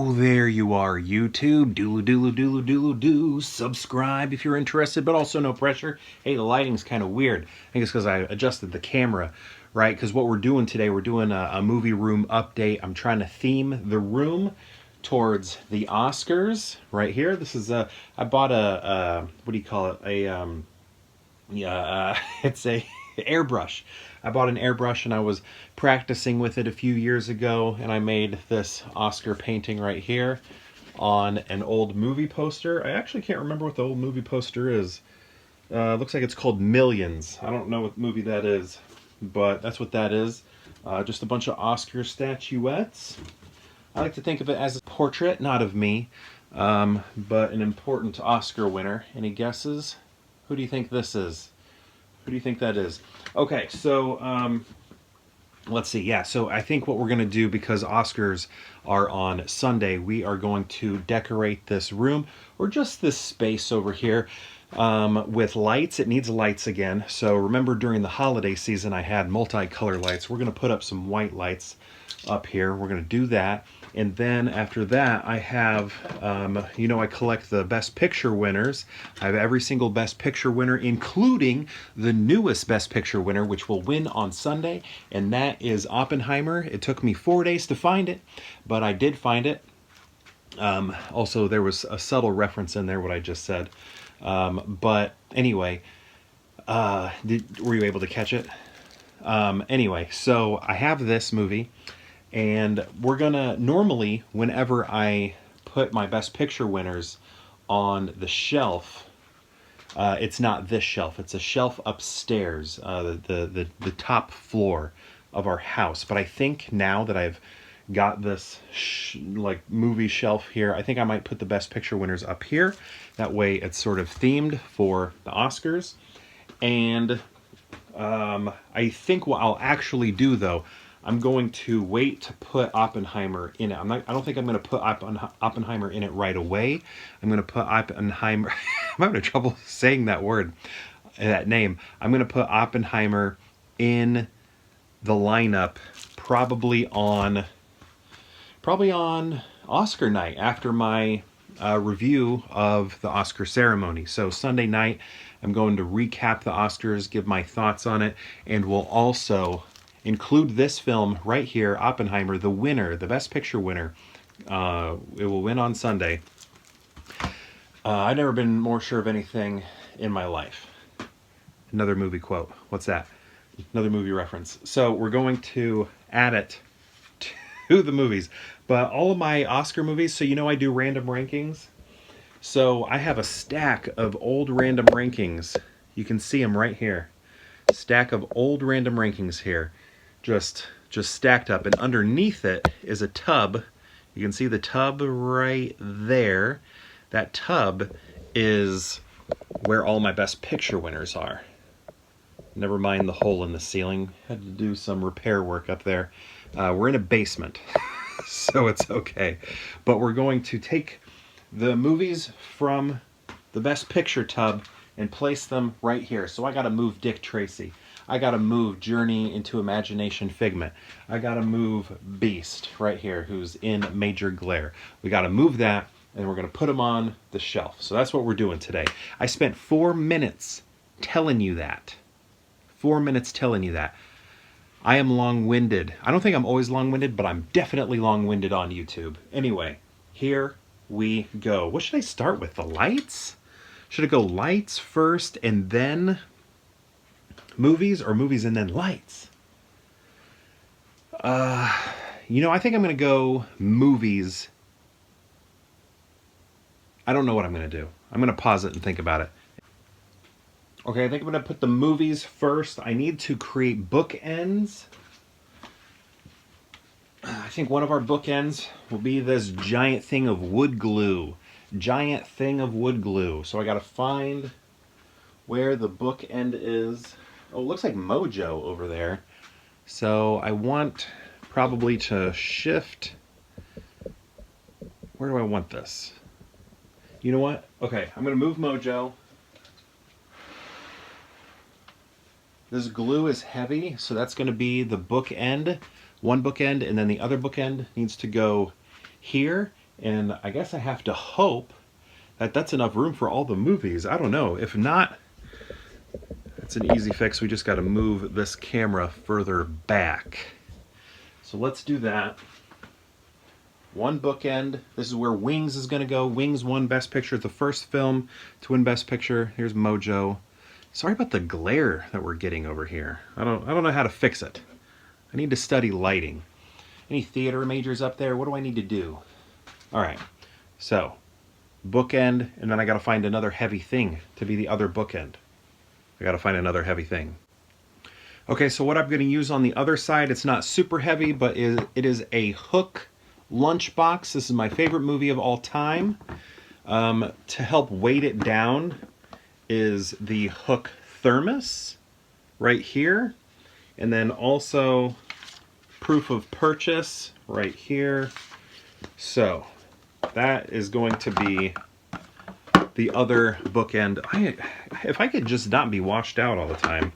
Oh, there you are, YouTube. Doodle doodle doodle doodle doo. Subscribe if you're interested, but also no pressure. Hey, the lighting's kind of weird. I think it's because I adjusted the camera, right? Because what we're doing today, we're doing a movie room update. I'm trying to theme the room towards the Oscars right here. This is I bought a what do you call it? It's a airbrush. I bought an airbrush and I was practicing with it a few years ago, and I made this Oscar painting right here on an old movie poster. I actually can't remember what the old movie poster is. Looks like it's called Millions. I don't know what movie that is, but that's what that is. Just a bunch of Oscar statuettes. I like to think of it as a portrait, not of me, but an important Oscar winner. Any guesses? Who do you think this is? Who do you think that is? Okay, so let's see. Yeah, so I think what we're going to do, because Oscars are on Sunday, we are going to decorate this room, or just this space over here, with lights. It needs lights again. So remember, during the holiday season, I had multicolor lights. We're going to put up some white lights up here. We're going to do that. And then after that, I have, I collect the Best Picture winners. I have every single Best Picture winner, including the newest Best Picture winner, which will win on Sunday, and that is Oppenheimer. It took me 4 days to find it, but I did find it. Also, there was a subtle reference in there, what I just said. But anyway, were you able to catch it? Anyway, so I have this movie. And we're gonna, normally, whenever I put my Best Picture winners on the shelf, it's not this shelf, it's a shelf upstairs, the top floor of our house. But I think now that I've got this movie shelf here, I think I might put the Best Picture winners up here. That way it's sort of themed for the Oscars. And I think what I'll actually do, though, I'm going to wait to put Oppenheimer in it. I don't think I'm going to put Oppenheimer in it right away. I'm going to put Oppenheimer. I'm having trouble saying that word, that name. I'm going to put Oppenheimer in the lineup probably on Oscar night, after my review of the Oscar ceremony. So Sunday night, I'm going to recap the Oscars, give my thoughts on it, and we'll also include this film right here, Oppenheimer, the winner, the Best Picture winner. It will win on Sunday. I've never been more sure of anything in my life. Another movie quote. What's that? Another movie reference. So we're going to add it to the movies. But all of my Oscar movies, so I do random rankings. So I have a stack of old random rankings. You can see them right here. Stack of old random rankings here. Just stacked up, and underneath it is a tub. You can see the tub right there. That tub is where all my Best Picture winners are. Never mind the hole in the ceiling. Had to do some repair work up there. We're in a basement, so it's okay. But we're going to take the movies from the Best Picture tub and place them right here. So I got to move Dick Tracy. I gotta move Journey into Imagination Figment. I gotta move Beast right here, who's in Major Glare. We gotta move that, and we're gonna put him on the shelf. So that's what we're doing today. I spent 4 minutes telling you that. 4 minutes telling you that. I am long-winded. I don't think I'm always long-winded, but I'm definitely long-winded on YouTube. Anyway, here we go. What should I start with? The lights? Should I go lights first and then movies, or movies and then lights? I think I'm going to go movies. I don't know what I'm going to do. I'm going to pause it and think about it. Okay, I think I'm going to put the movies first. I need to create bookends. I think one of our bookends will be this giant thing of wood glue. Giant thing of wood glue. So I got to find where the bookend is. Oh, it looks like Mojo over there. So I want probably to shift. Where do I want this? You know what? Okay, I'm going to move Mojo. This glue is heavy, so that's going to be the bookend. One bookend, and then the other bookend needs to go here. And I guess I have to hope that that's enough room for all the movies. I don't know. If not, it's an easy fix. We just got to move this camera further back. So let's do that. One bookend. This is where Wings is going to go. Wings won Best Picture. It's the first film to win Best Picture. Here's Mojo. Sorry about the glare that we're getting over here. I don't know how to fix it. I need to study lighting. Any theater majors up there? What do I need to do? All right. So, bookend, and then I got to find another heavy thing to be the other bookend. I got to find another heavy thing. Okay, so what I'm going to use on the other side, it's not super heavy, but it is a Hook lunchbox. This is my favorite movie of all time. To help weight it down is the Hook thermos right here. And then also proof of purchase right here. So that is going to be the other bookend. If I could just not be washed out all the time,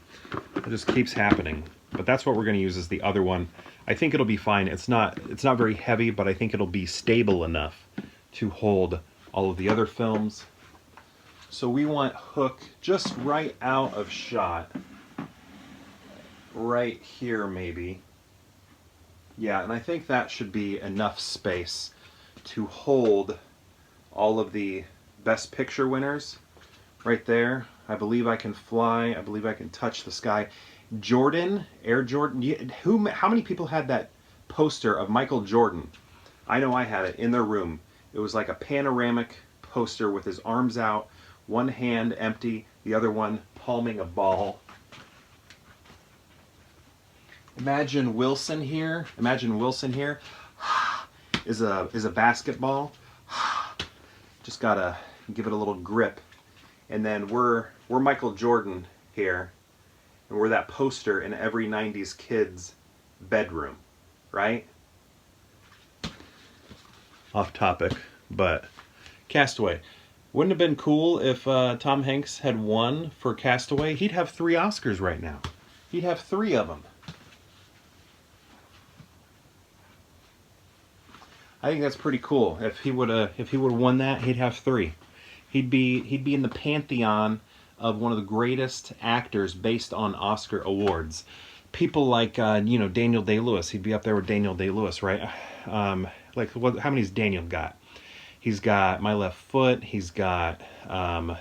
it just keeps happening. But that's what we're going to use as the other one. I think it'll be fine. It's not very heavy, but I think it'll be stable enough to hold all of the other films. So we want Hook just right out of shot. Right here, maybe. Yeah, and I think that should be enough space to hold all of the Best Picture winners right there. I believe I can fly. I believe I can touch the sky. Jordan, Air Jordan. How many people had that poster of Michael Jordan? I know I had it in their room. It was like a panoramic poster with his arms out, one hand empty, the other one palming a ball. Imagine Wilson here. Imagine Wilson here is a basketball. Just gotta give it a little grip. And then we're Michael Jordan here, and we're that poster in every 90s kid's bedroom, right? Off topic, but Castaway. Wouldn't it have been cool if Tom Hanks had won for Castaway? He'd have 3 Oscars right now. He'd have 3 of them. I think that's pretty cool. If he would have won that, he'd have 3. He'd be in the pantheon of one of the greatest actors based on Oscar awards. People like Daniel Day-Lewis. He'd be up there with Daniel Day-Lewis, right? How many's Daniel got? He's got My Left Foot. He's got I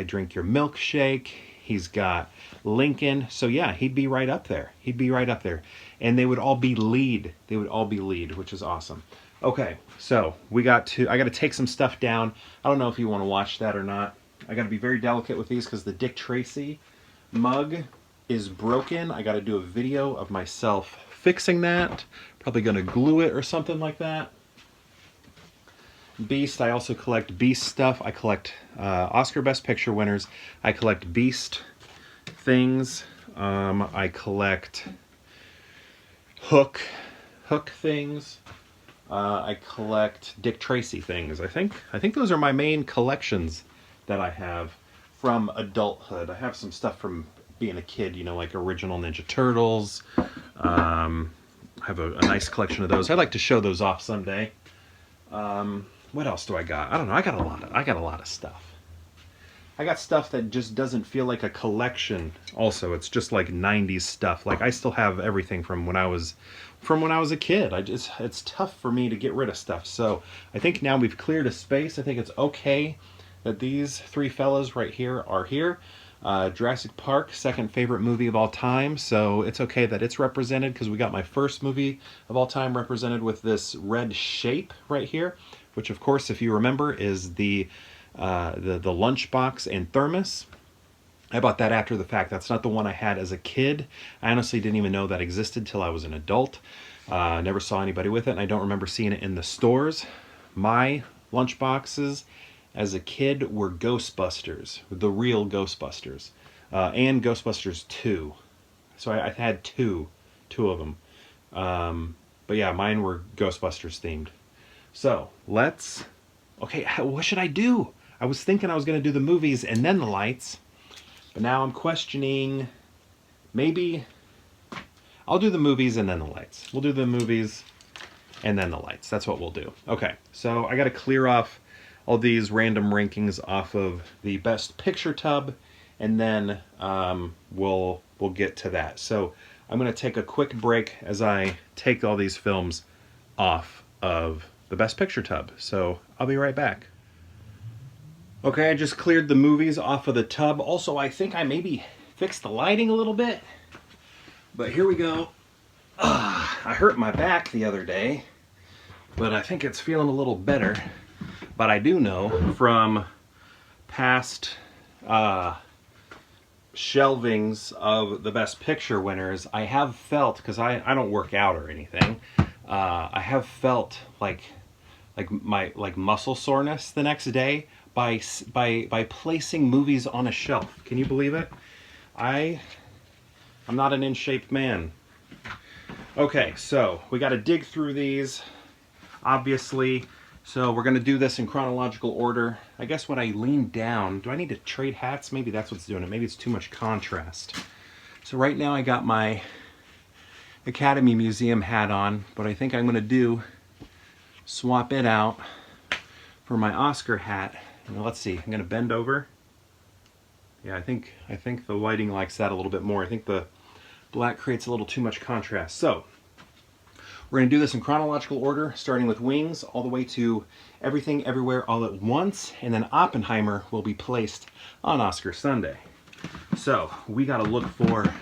Drink Your Milkshake. He's got Lincoln. So yeah, he'd be right up there. He'd be right up there. And they would all be lead. They would all be lead, which is awesome. Okay, so I got to take some stuff down. I don't know if you want to watch that or not. I got to be very delicate with these because the Dick Tracy mug is broken. I got to do a video of myself fixing that. Probably going to glue it or something like that. Beast, I also collect Beast stuff. I collect Oscar Best Picture winners. I collect Beast things. I collect Hook things. I collect Dick Tracy things. I think those are my main collections that I have from adulthood. I have some stuff from being a kid, like original Ninja Turtles. I have a nice collection of those. I'd like to show those off someday. What else do I got? I don't know. I got a lot of stuff. I got stuff that just doesn't feel like a collection. Also, it's just like 90s stuff. Like I still have everything from when I was a kid. It's tough for me to get rid of stuff. So I think now we've cleared a space. I think it's okay that these 3 fellas right here are here. Jurassic Park, second favorite movie of all time. So it's okay that it's represented because we got my first movie of all time represented with this red shape right here, which of course, if you remember, is the lunchbox and thermos. I bought that after the fact. That's not the one I had as a kid. I honestly didn't even know that existed till I was an adult. Never saw anybody with it, and I don't remember seeing it in the stores. My lunchboxes as a kid were Ghostbusters, the real Ghostbusters, and Ghostbusters 2. So I had two of them. But yeah, mine were Ghostbusters themed. So okay, what should I do? I was thinking I was going to do the movies and then the lights, but now I'm questioning, maybe I'll do the movies and then the lights. We'll do the movies and then the lights. That's what we'll do. Okay, so I got to clear off all these random rankings off of the Best Picture tub, and then we'll get to that. So I'm going to take a quick break as I take all these films off of the Best Picture tub. So I'll be right back. Okay, I just cleared the movies off of the tub. Also, I think I maybe fixed the lighting a little bit. But here we go. I hurt my back the other day, but I think it's feeling a little better. But I do know from past shelvings of the Best Picture winners, I have felt, because I don't work out or anything, I have felt like muscle soreness the next day by placing movies on a shelf. Can you believe it? I'm not an in-shape man. Okay, so we got to dig through these, obviously. So we're going to do this in chronological order. I guess when I lean down, do I need to trade hats? Maybe that's what's doing it. Maybe it's too much contrast. So right now I got my Academy Museum hat on, but I think I'm going to swap it out for my Oscar hat. And let's see, I'm going to bend over. Yeah, I think the lighting likes that a little bit more. I think the black creates a little too much contrast. So we're going to do this in chronological order, starting with Wings all the way to Everything Everywhere All at Once, and then Oppenheimer will be placed on Oscar Sunday. So we got to look for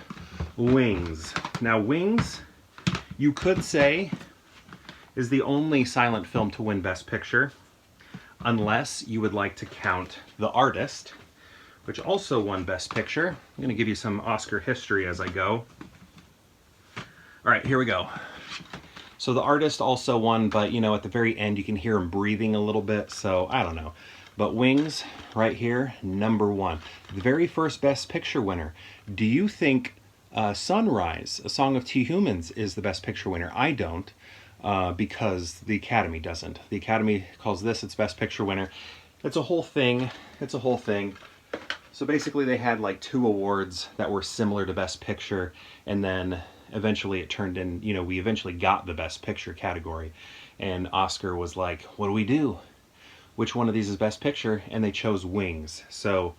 Wings. Now Wings, you could say, is the only silent film to win Best Picture, unless you would like to count The Artist, which also won Best Picture. I'm going to give you some Oscar history as I go. All right, here we go. So The Artist also won, but you know, at the very end you can hear him breathing a little bit, so I don't know. But Wings, right here, #1. The very first Best Picture winner. Do you think Sunrise, A Song of Two Humans, is the Best Picture winner? I don't, because the Academy doesn't. The Academy calls this its Best Picture winner. It's a whole thing. It's a whole thing. So basically they had like 2 awards that were similar to Best Picture, and then eventually it turned in, you know, we eventually got the Best Picture category, and Oscar was like, what do we do? Which one of these is Best Picture? And they chose Wings. So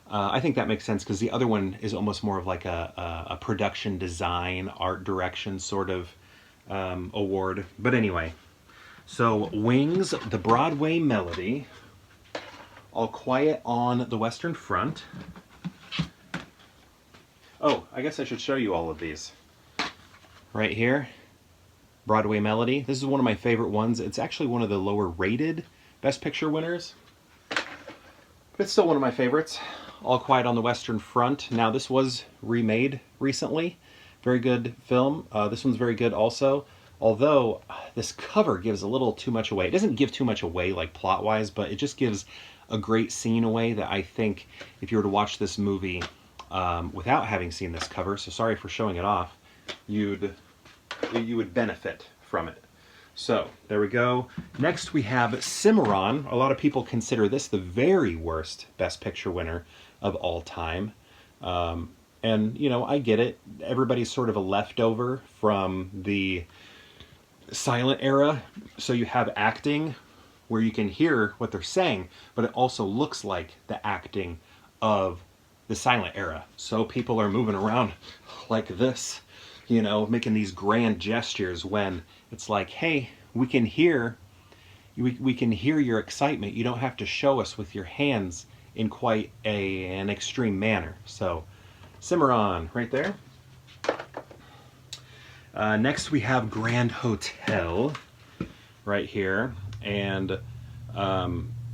I think that makes sense, because the other one is almost more of like a production design, art direction sort of award. But anyway, so Wings, the Broadway melody, All Quiet on the Western Front. Oh, I guess I should show you all of these. Right here, Broadway melody. This is one of my favorite ones. It's actually one of the lower rated Best Picture winners, but it's still one of my favorites. All Quiet on the Western Front. Now this was remade recently. Very good film. This one's very good also. Although this cover gives a little too much away. It doesn't give too much away like plot-wise, but it just gives a great scene away that I think if you were to watch this movie without having seen this cover, so sorry for showing it off, you would benefit from it. So there we go. Next we have Cimarron. A lot of people consider this the very worst Best Picture winner of all time. And you know, I get it. Everybody's sort of a leftover from the silent era. So you have acting where you can hear what they're saying, but it also looks like the acting of the silent era. So people are moving around like this, you know, making these grand gestures when it's like, hey, we can hear your excitement. You don't have to show us with your hands in quite an extreme manner. So Cimarron right there. Next we have Grand Hotel right here. And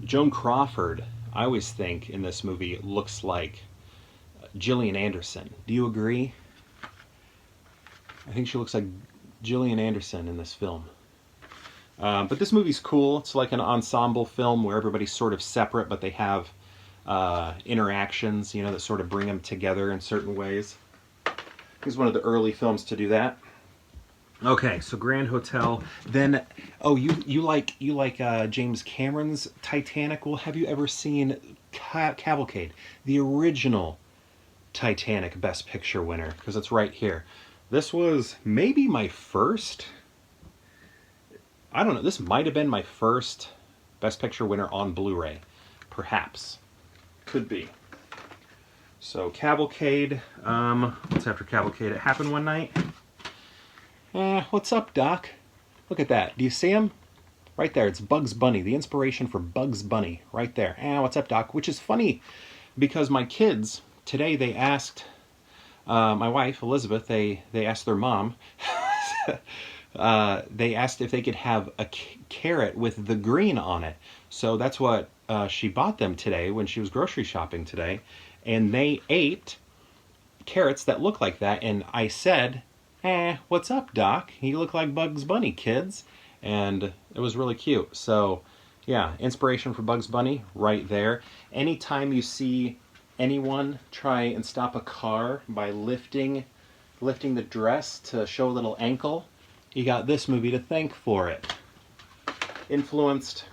Joan Crawford, I always think in this movie, looks like Gillian Anderson. Do you agree? I think she looks like Gillian Anderson in this film. But this movie's cool. It's like an ensemble film where everybody's sort of separate, but they have interactions, you know, that sort of bring them together in certain ways. It's one of the early films to do that. Okay, so Grand Hotel. Then, oh, you like James Cameron's Titanic? Well, have you ever seen Cavalcade, the original Titanic Best Picture winner? Because it's right here. This was maybe my first I don't know, this might have been my first Best Picture winner on Blu-ray. Perhaps. Could be. So Cavalcade, what's after Cavalcade? It happened one night. What's up, Doc? Look at that. Do you see him? Right there, it's Bugs Bunny, the inspiration for Bugs Bunny, right there. What's up, Doc? Which is funny, because my kids, today they asked, my wife, Elizabeth, they asked their mom, they asked if they could have a carrot with the green on it. So that's what she bought them today when she was grocery shopping today. And they ate carrots that look like that. And I said, what's up, Doc? You look like Bugs Bunny, kids. And it was really cute. So yeah, inspiration for Bugs Bunny right there. Anytime you see anyone try and stop a car by lifting the dress to show a little ankle, you got this movie to thank for it. Influenced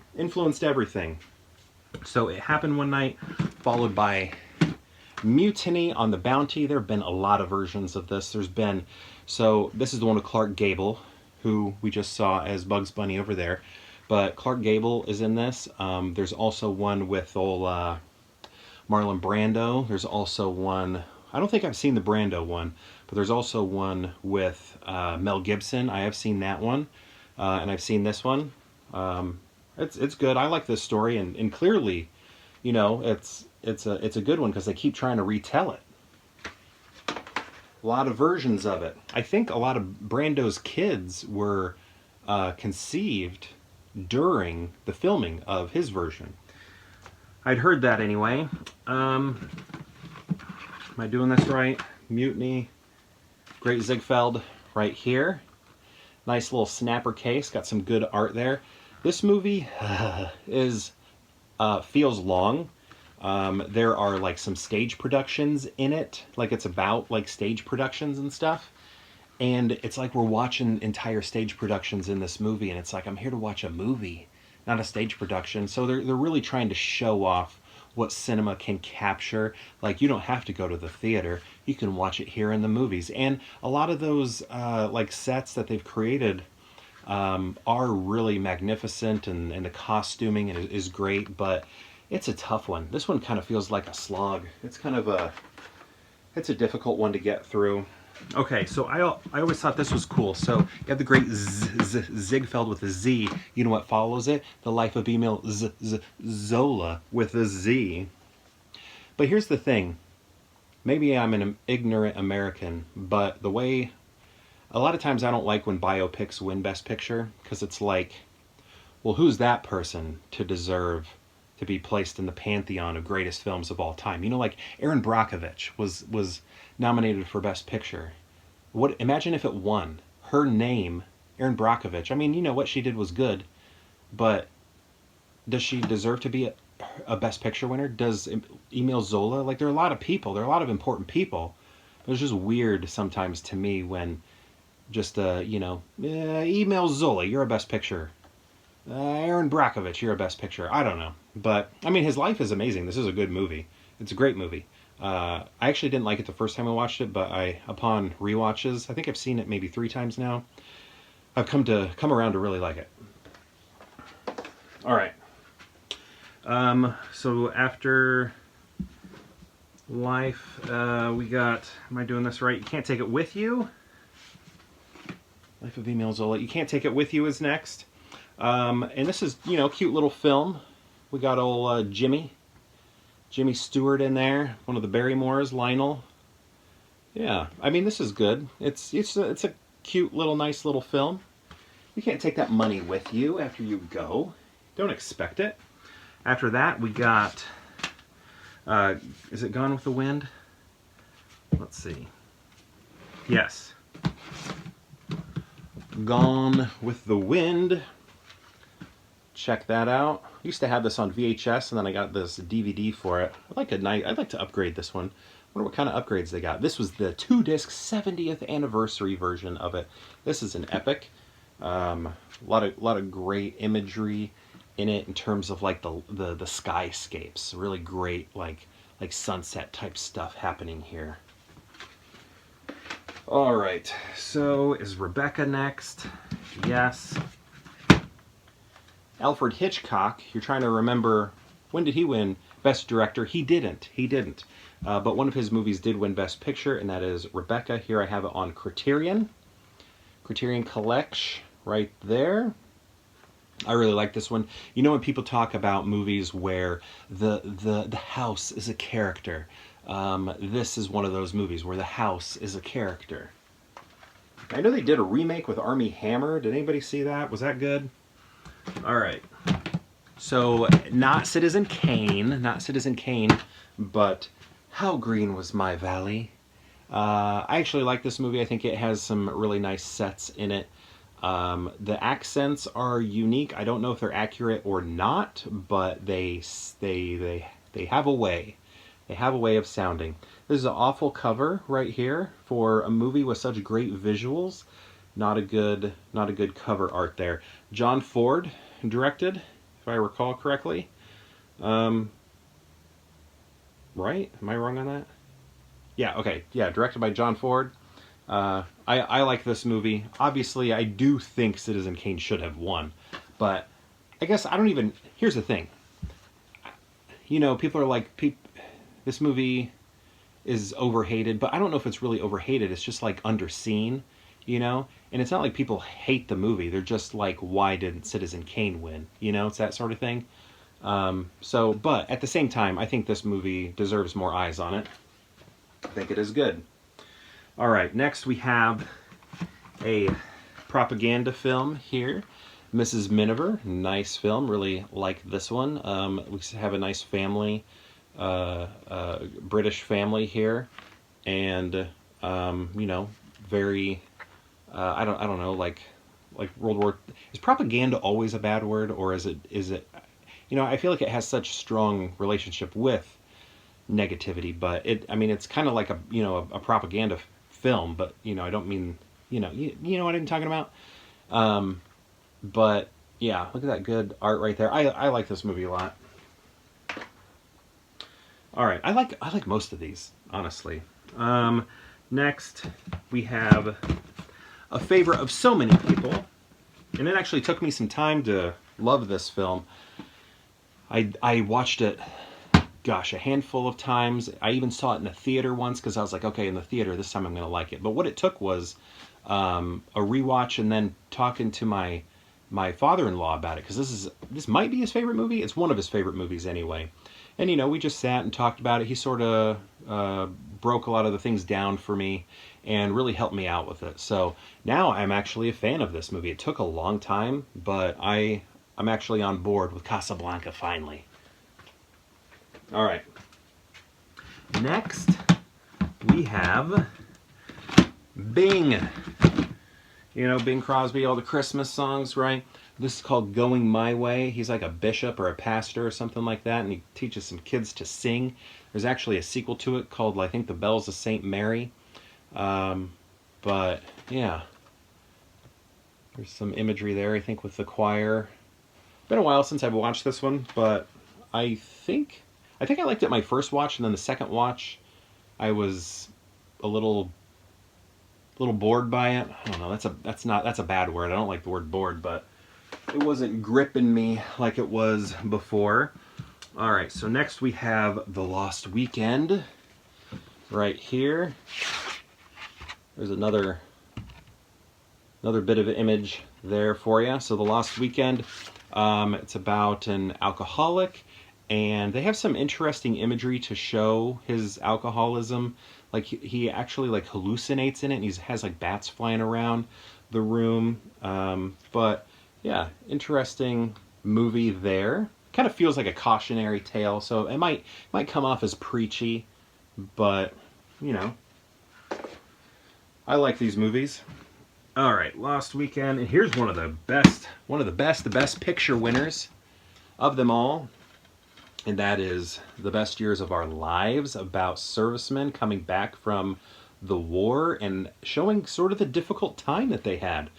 everything. So It Happened One Night, followed by Mutiny on the Bounty. There have been a lot of versions of this. So this is the one with Clark Gable, who we just saw as Bugs Bunny over there. But Clark Gable is in this. There's also one with old Marlon Brando. There's also one, I don't think I've seen the Brando one, but there's also one with Mel Gibson. I have seen that one, and I've seen this one. It's good. I like this story, and clearly, you know, it's a good one because they keep trying to retell it. A lot of versions of it. I think a lot of Brando's kids were conceived during the filming of his version. I'd heard that anyway. Am I doing this right? Mutiny. Great Ziegfeld right here. Nice little snapper case. Got some good art there. This movie feels long. There are like some stage productions in it. Like it's about like stage productions and stuff. And it's like we're watching entire stage productions in this movie. And it's like, I'm here to watch a movie, not a stage production. So they're really trying to show off what cinema can capture. Like, you don't have to go to the theater. You can watch it here in the movies. And a lot of those like sets that they've created are really magnificent, and the costuming is great, but it's a tough one. This one kind of feels like a slog. It's a difficult one to get through. Okay, so I always thought this was cool. So you have the great Ziegfeld with a Z. You know what follows it? The Life of Emile Zola with a Z. But here's the thing. Maybe I'm an ignorant American, but the way... A lot of times I don't like when biopics win Best Picture, because it's like, well, who's that person to deserve to be placed in the pantheon of greatest films of all time? You know, like Erin Brockovich was nominated for Best Picture. Imagine if it won. Her name, Erin Brockovich. I mean, you know, what she did was good, but does she deserve to be a Best Picture winner? Does Emile Zola? Like, there are a lot of people. There are a lot of important people. It was just weird sometimes to me when just, Emile Zola, you're a Best Picture. Erin Brockovich, you're a Best Picture. I don't know. But, I mean, his life is amazing. This is a good movie. It's a great movie. I actually didn't like it the first time I watched it, but upon rewatches, I think I've seen it maybe 3 times now, I've come around to really like it. All right. So after Life, we got, am I doing this right? You Can't Take It With You. Life of Emile Zola. You Can't Take It With You is next. And this is, cute little film. We got old Jimmy Stewart in there, one of the Barrymores, Lionel. Yeah, I mean, this is good. It's a cute little, nice little film. You can't take that money with you after you go. Don't expect it. After that, we got, is it Gone with the Wind? Let's see. Yes. Gone with the Wind. Check that out. I used to have this on VHS, and then I got this DVD for it. I'd like to upgrade this one. I wonder what kind of upgrades they got. This was the 2-disc 70th anniversary version of it. This is an epic. A lot of great imagery in it in terms of like the skyscapes. Really great like sunset type stuff happening here. All right. So is Rebecca next? Yes. Alfred Hitchcock, you're trying to remember, when did he win Best Director? He didn't. He didn't. But one of his movies did win Best Picture, and that is Rebecca. Here I have it on Criterion. Criterion Collection, right there. I really like this one. You know when people talk about movies where the house is a character, this is one of those movies where the house is a character. I know they did a remake with Armie Hammer. Did anybody see that? Was that good? All right. So, not Citizen Kane, but How Green Was My Valley. I actually like this movie. I think it has some really nice sets in it. The accents are unique. I don't know if they're accurate or not, but they have a way. They have a way of sounding. This is an awful cover right here for a movie with such great visuals. Not a good cover art there. John Ford directed, if I recall correctly. Right? Am I wrong on that? Yeah, okay. Yeah, directed by John Ford. I like this movie. Obviously, I do think Citizen Kane should have won. But I guess I don't even... Here's the thing. You know, people are like, this movie is overhated. But I don't know if it's really overhated. It's just like underseen, you know? And it's not like people hate the movie. They're just like, why didn't Citizen Kane win? You know, it's that sort of thing. But at the same time, I think this movie deserves more eyes on it. I think it is good. All right, next we have a propaganda film here. Mrs. Miniver, nice film. Really like this one. We have a nice family, British family here, and you know, very. I don't know, like World War. Is propaganda always a bad word, or is it? You know, I feel like it has such strong relationship with negativity, but I mean, it's kind of like a propaganda film, but you know, I don't mean, you know what I'm talking about. But yeah, look at that good art right there. I like this movie a lot. All right, I like most of these, honestly. Next we have a favorite of so many people, and it actually took me some time to love this film. I watched it, gosh, a handful of times. I even saw it in the theater once because I was like, okay, in the theater, this time I'm going to like it. But what it took was a rewatch and then talking to my father-in-law about it, because this might be his favorite movie. It's one of his favorite movies anyway. And, you know, we just sat and talked about it. He sort of broke a lot of the things down for me and really helped me out with it. So now I'm actually a fan of this movie. It took a long time, but I'm actually on board with Casablanca finally. All right. Next, we have Bing. You know, Bing Crosby, all the Christmas songs, right? This is called Going My Way. He's like a bishop or a pastor or something like that, and he teaches some kids to sing. There's actually a sequel to it called, I think, The Bells of St. Mary. But, yeah. There's some imagery there, I think, with the choir. Been a while since I've watched this one, but I think I liked it my first watch, and then the second watch, I was a little bored by it. I don't know. That's a bad word. I don't like the word bored, but it wasn't gripping me like it was before. All right. So next we have The Lost Weekend, right here. There's another bit of an image there for you. So The Lost Weekend. It's about an alcoholic, and they have some interesting imagery to show his alcoholism. Like he actually like hallucinates in it, and he has like bats flying around the room. But yeah, interesting movie there. Kind of feels like a cautionary tale, so it might come off as preachy, but you know, I like these movies. All right, Lost Weekend, and here's one of the best picture winners of them all, and that is The Best Years of Our Lives, about servicemen coming back from the war and showing sort of the difficult time that they had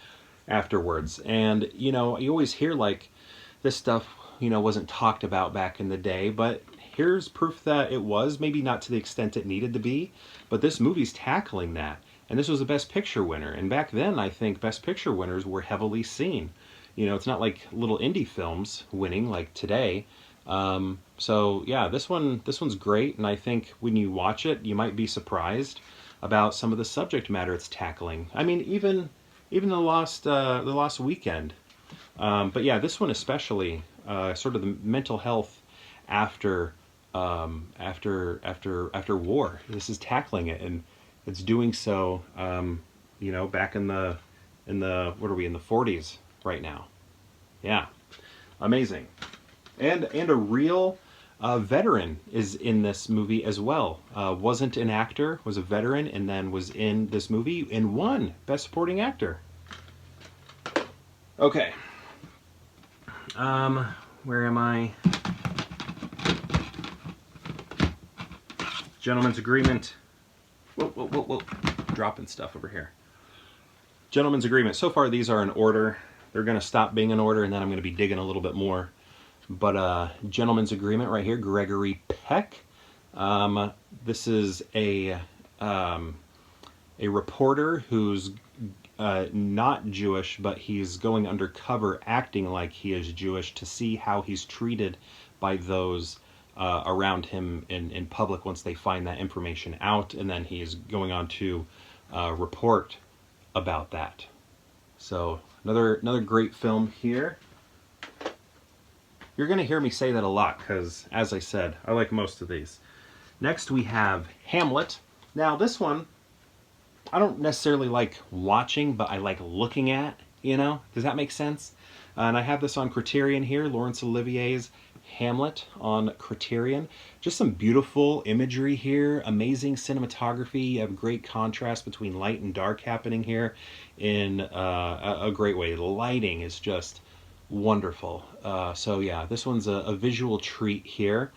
afterwards. And you know, you always hear like this stuff, you know, wasn't talked about back in the day, but here's proof that it was, maybe not to the extent it needed to be, but this movie's tackling that. And this was a Best Picture winner. And back then, I think Best Picture winners were heavily seen. You know, it's not like little indie films winning like today. So yeah, this one's great, and I think when you watch it, you might be surprised about some of the subject matter it's tackling. I mean, even the last weekend. But yeah, this one especially, sort of the mental health after after war. This is tackling it, and it's doing so. Back in the what are we in the 40s right now? Yeah, amazing. And a real veteran is in this movie as well. Wasn't an actor, was a veteran, and then was in this movie and won Best Supporting Actor. Okay. Where am I? Gentleman's Agreement. Whoa, whoa, whoa, whoa. Dropping stuff over here. Gentleman's Agreement. So far, these are in order. They're going to stop being in order, and then I'm going to be digging a little bit more. But Gentleman's Agreement right here, Gregory Peck. This is a reporter who's not Jewish, but he's going undercover acting like he is Jewish to see how he's treated by those around him in public once they find that information out, and then he's going on to report about that. So another great film here. You're going to hear me say that a lot because, as I said, I like most of these. Next we have Hamlet. Now this one, I don't necessarily like watching, but I like looking at, Does that make sense? And I have this on Criterion here, Laurence Olivier's Hamlet on Criterion. Just some beautiful imagery here, amazing cinematography. You have great contrast between light and dark happening here in a great way. The lighting is just wonderful. So yeah, this one's a visual treat here.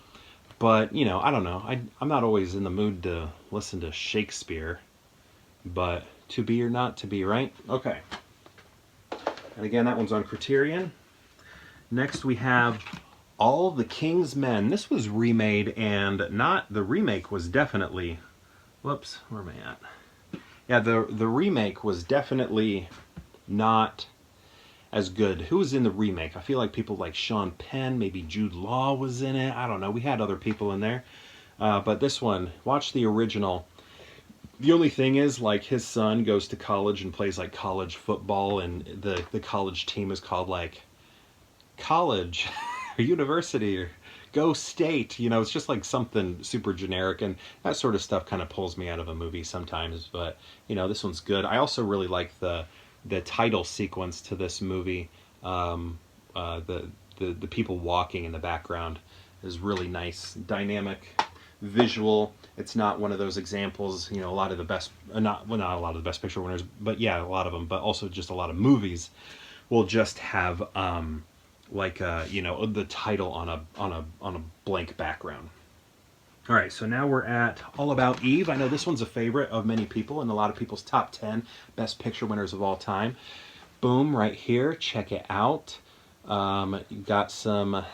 But, I don't know. I'm not always in the mood to listen to Shakespeare. But to be or not to be, right? Okay. And again, that one's on Criterion. Next we have All the King's Men. This was remade, and the remake was definitely... Whoops, where am I at? Yeah, the remake was definitely not as good. Who was in the remake? I feel like people like Sean Penn, maybe Jude Law was in it. I don't know. We had other people in there. But this one, watch the original. The only thing is, like, his son goes to college and plays, like, college football, and the college team is called, like, college or university or go state. It's just, like, something super generic, and that sort of stuff kind of pulls me out of a movie sometimes. But, this one's good. I also really like the title sequence to this movie. The people walking in the background is really nice, dynamic, visual. It's not one of those examples, a lot of the best, not a lot of the best picture winners, but yeah, a lot of them, but also just a lot of movies will just have the title on a blank background. All right, so now we're at All About Eve. I know this one's a favorite of many people and a lot of people's top 10 best picture winners of all time. Boom, right here. Check it out. You got some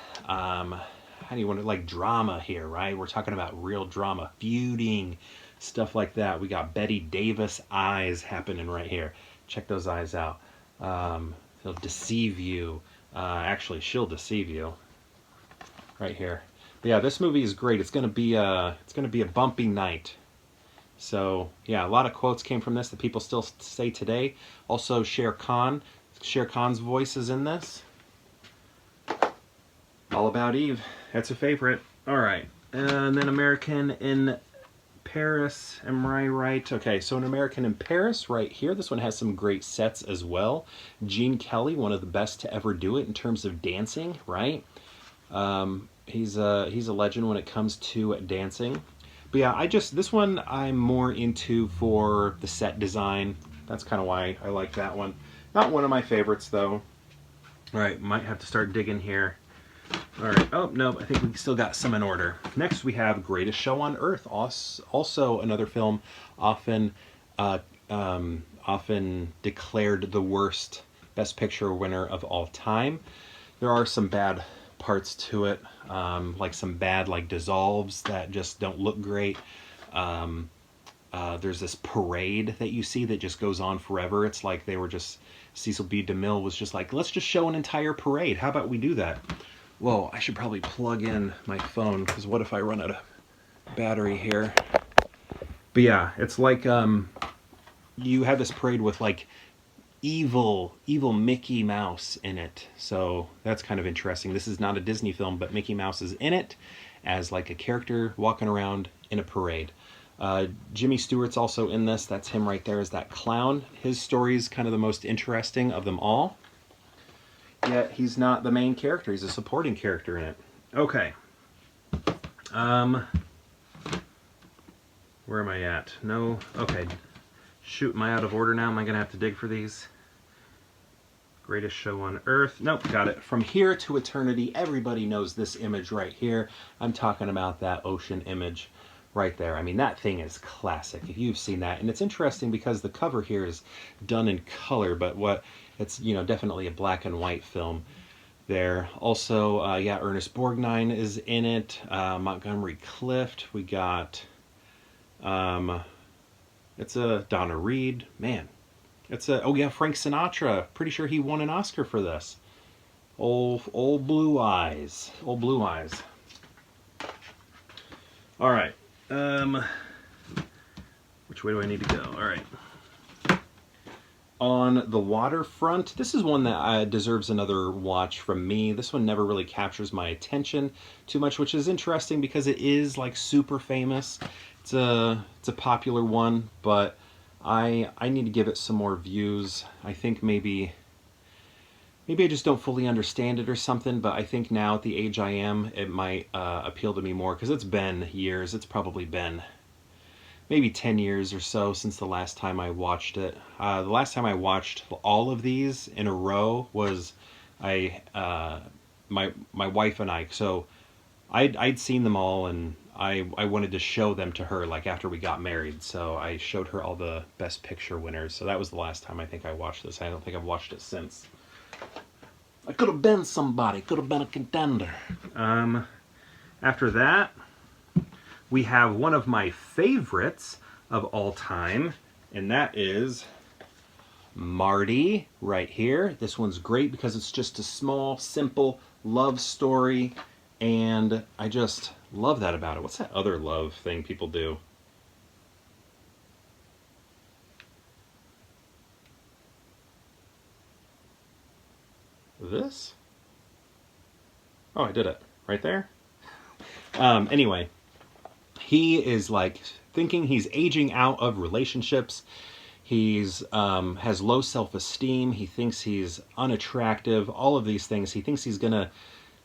how do you want to, like, drama here, right? We're talking about real drama, feuding, stuff like that. We got Betty Davis eyes happening right here. Check those eyes out. They'll deceive you. Actually, she'll deceive you. Right here. But yeah, this movie is great. It's gonna be a bumpy night. So yeah, a lot of quotes came from this that people still say today. Also, Shere Khan's voice is in this. All About Eve. That's a favorite. All right, and then American in Paris. Am I right? Okay, so An American in Paris right here. This one has some great sets as well. Gene Kelly, one of the best to ever do it in terms of dancing, right? He's a legend when it comes to dancing. But yeah, this one I'm more into for the set design. That's kind of why I like that one. Not one of my favorites though. All right, might have to start digging here. All right. Oh no, I think we still got some in order. Next we have Greatest Show on Earth. Also another film often declared the worst Best Picture winner of all time. There are some bad parts to it, like some bad, like, dissolves that just don't look great. there's this parade that you see that just goes on forever. It's like they were just, Cecil B. DeMille was just like, let's just show an entire parade. How about we do that? Whoa, I should probably plug in my phone, because what if I run out of battery here? But yeah, it's like you have this parade with like evil Mickey Mouse in it. So that's kind of interesting. This is not a Disney film, but Mickey Mouse is in it as like a character walking around in a parade. Jimmy Stewart's also in this. That's him right there as that clown. His story is kind of the most interesting of them all. Yet he's not the main character. He's a supporting character in it. Okay. Where am I at? No. Okay. Shoot, am I out of order now? Am I going to have to dig for these? Greatest show on earth. Nope, got it. From Here to Eternity. Everybody knows this image right here. I'm talking about that ocean image right there. I mean, that thing is classic if you've seen that. And it's interesting because the cover here is done in color, but it's, you know, definitely a black and white film there. Also, yeah, Ernest Borgnine is in it. Montgomery Clift. We got, it's a Donna Reed. Man, it's a, oh yeah, Frank Sinatra. Pretty sure he won an Oscar for this. Old Blue Eyes. Old Blue Eyes. All right. Which way do I need to go? All right. On the Waterfront, this is one that deserves another watch from me. This one never really captures my attention too much, which is interesting because it is like super famous. It's a popular one, but I need to give it some more views. I think maybe I just don't fully understand it or something, but I think now at the age I am, it might appeal to me more because it's been years. It's probably been maybe 10 years or so since the last time I watched it. The last time I watched all of these in a row was my wife and I. So I'd seen them all, and I wanted to show them to her like after we got married. So I showed her all the Best Picture winners. So that was the last time I think I watched this. I don't think I've watched it since. I could have been somebody. Could have been a contender. After that, we have one of my favorites of all time, and that is Marty right here. This one's great because it's just a small, simple love story, and I just love that about it. What's that other love thing people do? This? Oh, I did it. Right there? Anyway, he is like thinking he's aging out of relationships. He's has low self-esteem. He thinks he's unattractive. All of these things. He thinks he's gonna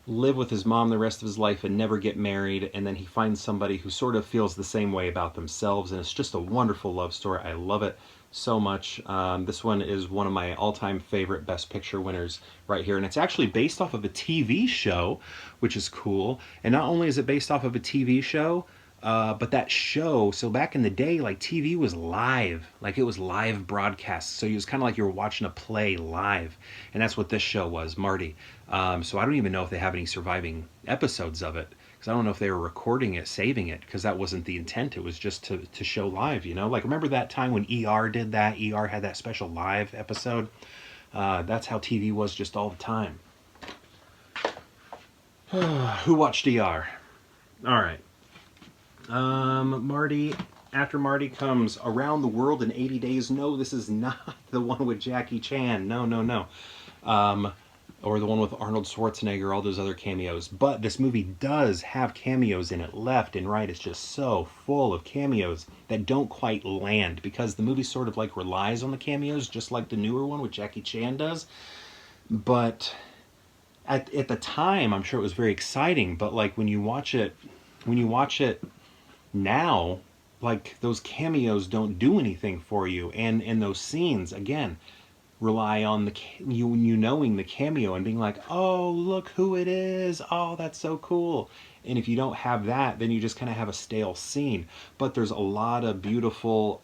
live with his mom the rest of his life and never get married. And then he finds somebody who sort of feels the same way about themselves. And it's just a wonderful love story. I love it so much. This one is one of my all-time favorite Best Picture winners right here. And it's actually based off of a TV show, which is cool. And not only is it based off of a TV show, but that show, so back in the day, like TV was live, like it was live broadcast. So it was kind of like you were watching a play live. And that's what this show was, Marty. So I don't even know if they have any surviving episodes of it, because I don't know if they were recording it, saving it, because that wasn't the intent. It was just to show live, you know? Like, remember that time when ER did that? ER had that special live episode. That's how TV was just all the time. Who watched ER? All right. Marty, after Marty comes Around the World in 80 Days. No, this is not the one with Jackie Chan. No. Or the one with Arnold Schwarzenegger, all those other cameos. But this movie does have cameos in it left and right. It's just so full of cameos that don't quite land, because the movie sort of like relies on the cameos, just like the newer one with Jackie Chan does. But at the time, I'm sure it was very exciting. But like when you watch it now, like those cameos don't do anything for you, and those scenes again rely on you knowing the cameo and being like, oh, look who it is, oh, that's so cool. And if you don't have that, then you just kind of have a stale scene. But there's a lot of beautiful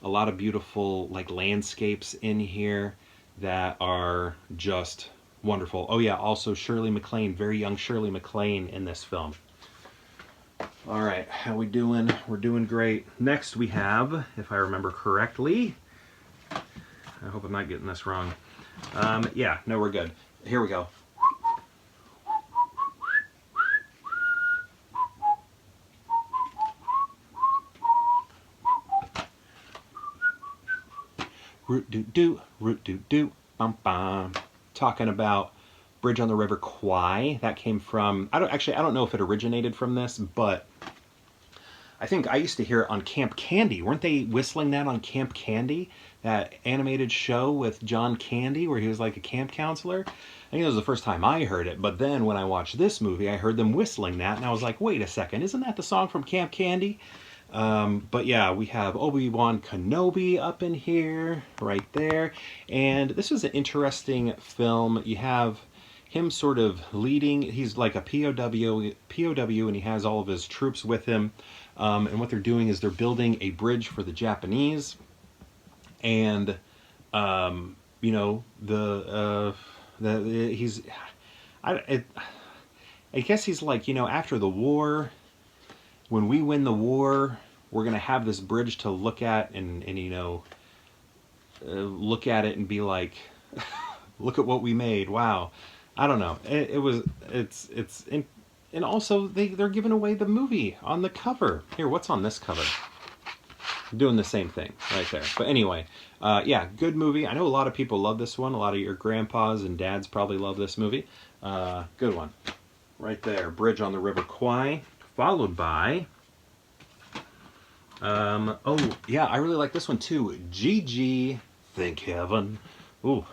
like landscapes in here that are just wonderful. Oh yeah, also Shirley MacLaine, very young Shirley MacLaine in this film. All right, how we doing? We're doing great. Next we have, if I remember correctly, I hope I'm not getting this wrong. Yeah, no, we're good. Here we go. Root doo doo, root doo doo, bum bum. Talking about Bridge on the River Kwai. That came from, I don't know if it originated from this, but I think I used to hear it on Camp Candy. Weren't they whistling that on Camp Candy? That animated show with John Candy where he was like a camp counselor? I think it was the first time I heard it, but then when I watched this movie, I heard them whistling that, and I was like, wait a second, isn't that the song from Camp Candy? But yeah, we have Obi-Wan Kenobi up in here, right there. And this is an interesting film. You have him sort of leading, he's like a POW, and he has all of his troops with him. And what they're doing is they're building a bridge for the Japanese. And, you know, he's, I guess he's like, you know, after the war, when we win the war, we're going to have this bridge to look at and you know, look at it and be like, look at what we made. Wow. I don't know. And also they're giving away the movie on the cover. Here, what's on this cover? Doing the same thing right there. But anyway, yeah, good movie. I know a lot of people love this one. A lot of your grandpas and dads probably love this movie. Good one. Right there, Bridge on the River Kwai, followed by, oh yeah, I really like this one too. Gigi, Thank Heaven. Ooh,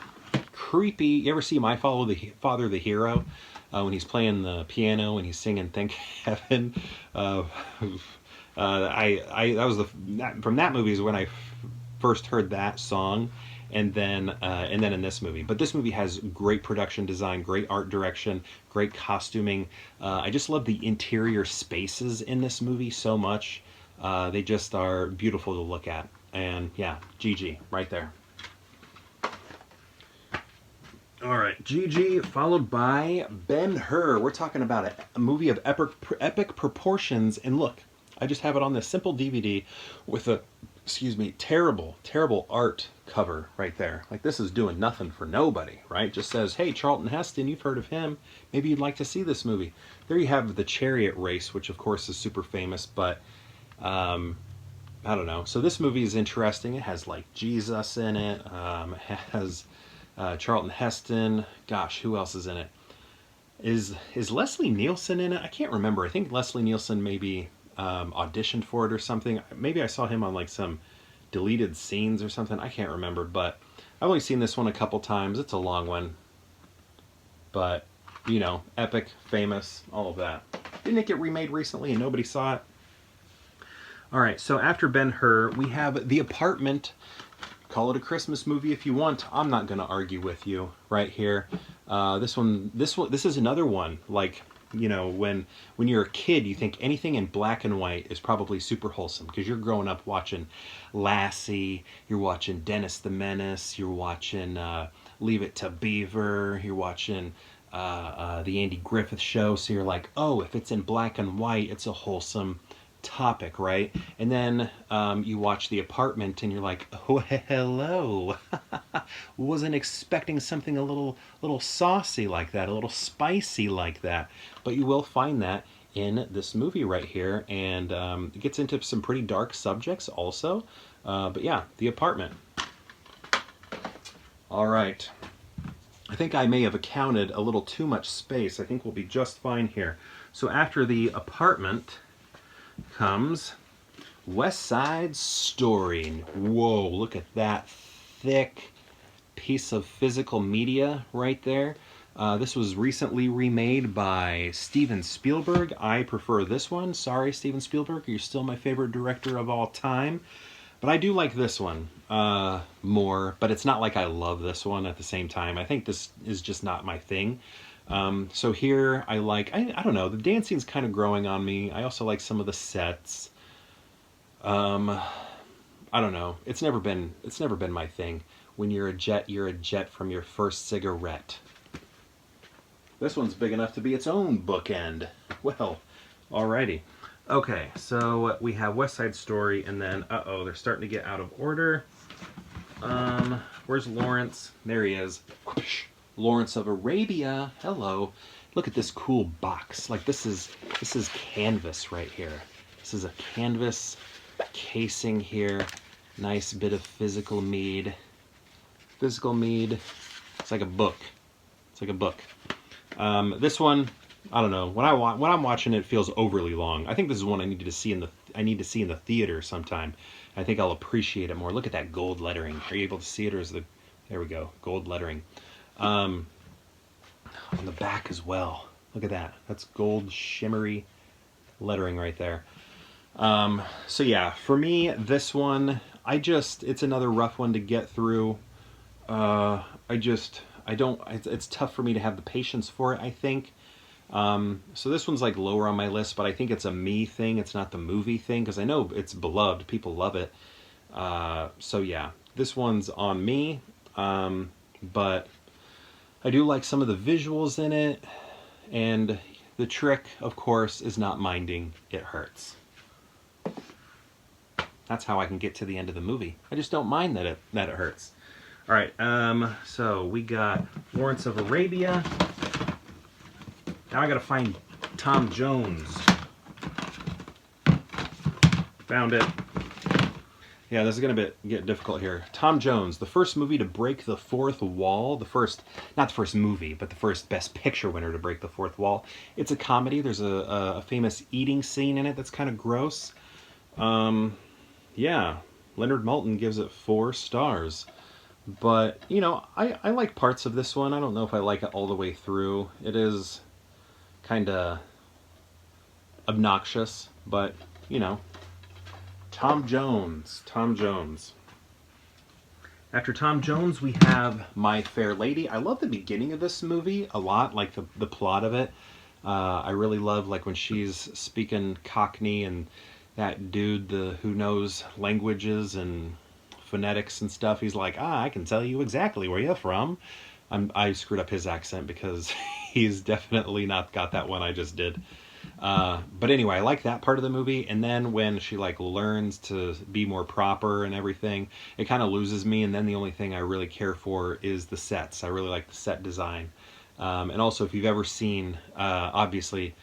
creepy. You ever see My Father the Hero? When he's playing the piano and he's singing Thank Heaven. That was from that movie is when I first heard that song, and then in this movie. But this movie has great production design, great art direction, great costuming. I just love the interior spaces in this movie so much. They just are beautiful to look at. And yeah, GG right there. All right, GG followed by Ben-Hur. We're talking about a movie of epic proportions, and look, I just have it on this simple DVD with a, excuse me, terrible art cover right there. Like, this is doing nothing for nobody, right? Just says, hey, Charlton Heston, you've heard of him. Maybe you'd like to see this movie. There you have The Chariot Race, which of course is super famous, but I don't know. So this movie is interesting. It has like Jesus in it. It has Charlton Heston. Gosh, who else is in it? Is Leslie Nielsen in it? I can't remember. I think Leslie Nielsen maybe auditioned for it or something. Maybe I saw him on like some deleted scenes or something. I can't remember, but I've only seen this one a couple times. It's a long one, but you know, epic, famous, all of that. Didn't it get remade recently and nobody saw it? All right, so after Ben-Hur, we have The Apartment. Call it a Christmas movie if you want. I'm not going to argue with you right here. This is another one. Like, you know, when you're a kid, you think anything in black and white is probably super wholesome because you're growing up watching Lassie, you're watching Dennis the Menace, you're watching Leave It to Beaver, you're watching the Andy Griffith Show. So you're like, oh, if it's in black and white, it's a wholesome topic, right? And then you watch The Apartment and you're like, oh, hello. Wasn't expecting something a little saucy like that, a little spicy like that. But you will find that in this movie right here, and it gets into some pretty dark subjects also. But yeah, The Apartment. All right. I think I may have accounted a little too much space. I think we'll be just fine here. So after The Apartment comes West Side Story. Whoa, look at that thick piece of physical media right there. This was recently remade by Steven Spielberg. I prefer this one. Sorry, Steven Spielberg, you're still my favorite director of all time. But I do like this one more, but it's not like I love this one at the same time. I think this is just not my thing. So here I don't know, the dancing's kind of growing on me. I also like some of the sets. I don't know. It's never been my thing. When you're a jet from your first cigarette. This one's big enough to be its own bookend. Well, alrighty. Okay, so we have West Side Story, and then, uh-oh, they're starting to get out of order. Where's Lawrence? There he is. Lawrence of Arabia. Hello. Look at this cool box. Like this is canvas right here. This is a canvas casing here. Nice bit of physical mead. Physical mead. It's like a book. It's like a book. This one, I don't know. When I'm watching it, it feels overly long. I think this is one I need to see in the theater sometime. I think I'll appreciate it more. Look at that gold lettering. Are you able to see it, or is the there we go, gold lettering. On the back as well. Look at that. That's gold shimmery lettering right there. So yeah, for me, this one, it's another rough one to get through. It's tough for me to have the patience for it, I think. So this one's like lower on my list, but I think it's a me thing. It's not the movie thing, because I know it's beloved. People love it. So yeah, this one's on me. But I do like some of the visuals in it, and the trick, of course, is not minding it hurts. That's how I can get to the end of the movie. I just don't mind that it hurts. All right, so we got Lawrence of Arabia. Now I gotta find Tom Jones. Found it. Yeah, this is gonna get difficult here. Tom Jones, the first movie to break the fourth wall. Not the first movie, but the first Best Picture winner to break the fourth wall. It's a comedy. There's a famous eating scene in it that's kind of gross. Yeah, Leonard Maltin gives it 4 stars. But, I like parts of this one. I don't know if I like it all the way through. It is kind of obnoxious, but, Tom Jones. After Tom Jones, we have My Fair Lady. I love the beginning of this movie a lot, like the plot of it. I really love like when she's speaking Cockney and that dude who knows languages and phonetics and stuff. He's like, I can tell you exactly where you're from. I screwed up his accent because he's definitely not got that one I just did. But anyway, I like that part of the movie. And then when she like learns to be more proper and everything, it kind of loses me. And then the only thing I really care for is the sets. I really like the set design. And also, if you've ever seen, obviously,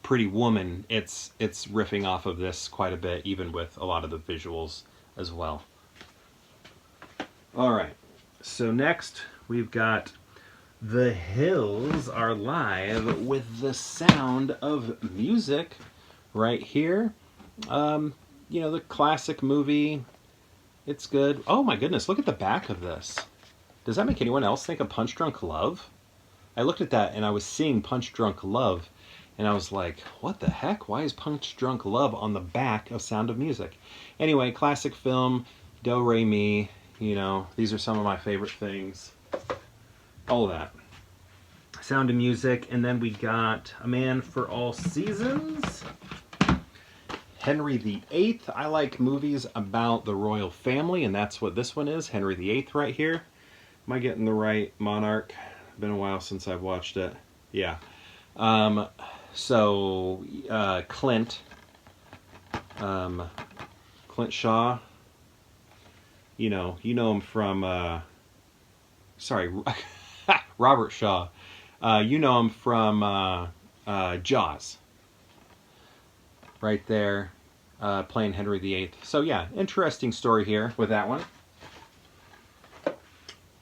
Pretty Woman, it's riffing off of this quite a bit, even with a lot of the visuals as well. All right, so next we've got The Hills Are Live with the Sound of Music right here. The classic movie. It's good. Oh my goodness, look at the back of this. Does that make anyone else think of Punch Drunk Love? I looked at that and I was seeing Punch Drunk Love, and I was like, what the heck? Why is Punch Drunk Love on the back of Sound of Music? Anyway, classic film, Do Re Mi, these are some of my favorite things. All of that. Sound of Music, and then we got A Man for All Seasons. Henry VIII. I like movies about the royal family, and that's what this one is. Henry VIII right here. Am I getting the right monarch? Been a while since I've watched it. Yeah. Clint. Clint Shaw. You know him from, Robert Shaw. You know him from Jaws. Right there, playing Henry VIII. So yeah, interesting story here with that one.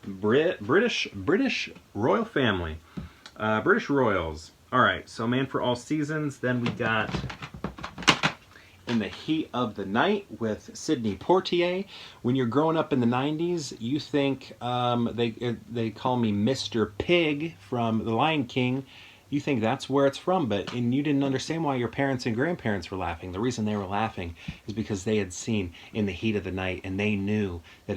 British royal family. British royals. All right, so Man for All Seasons. Then we got In the Heat of the Night with Sidney Poitier. When you're growing up in the 90s, you think they call me Mr. Pig from The Lion King. You think that's where it's from, and you didn't understand why your parents and grandparents were laughing. The reason they were laughing is because they had seen In the Heat of the Night, and they knew that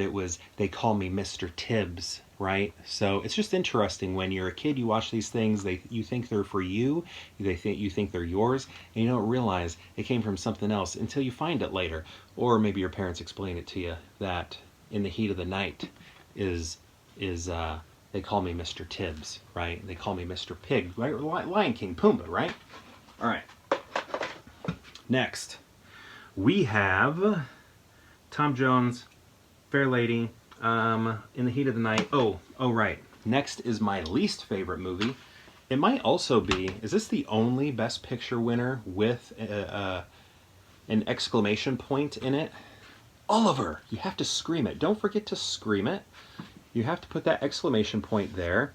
they call me Mr. Tibbs, right? So it's just interesting when you're a kid, you watch these things, you think they're for you, you think they're yours, and you don't realize it came from something else until you find it later. Or maybe your parents explain it to you that In the Heat of the Night is they call me Mr. Tibbs, right? They call me Mr. Pig, right? Lion King, Pumbaa, right? All right. Next, we have Tom Jones, Fair Lady, In the Heat of the Night. Oh, right. Next is my least favorite movie. It might also be, is this the only Best Picture winner with an exclamation point in it? Oliver! You have to scream it. Don't forget to scream it. You have to put that exclamation point there.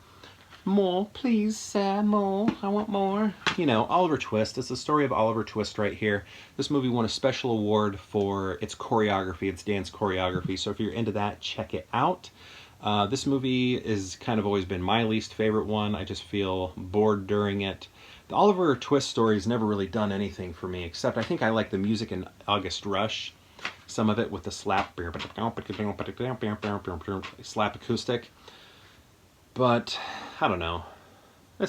More, please, sir, more. I want more. You know, Oliver Twist. It's the story of Oliver Twist right here. This movie won a special award for its choreography, its dance choreography. So if you're into that, check it out. This movie has kind of always been my least favorite one. I just feel bored during it. The Oliver Twist story has never really done anything for me, except I think I like the music in August Rush. Some of it with the slap acoustic. But I don't know. I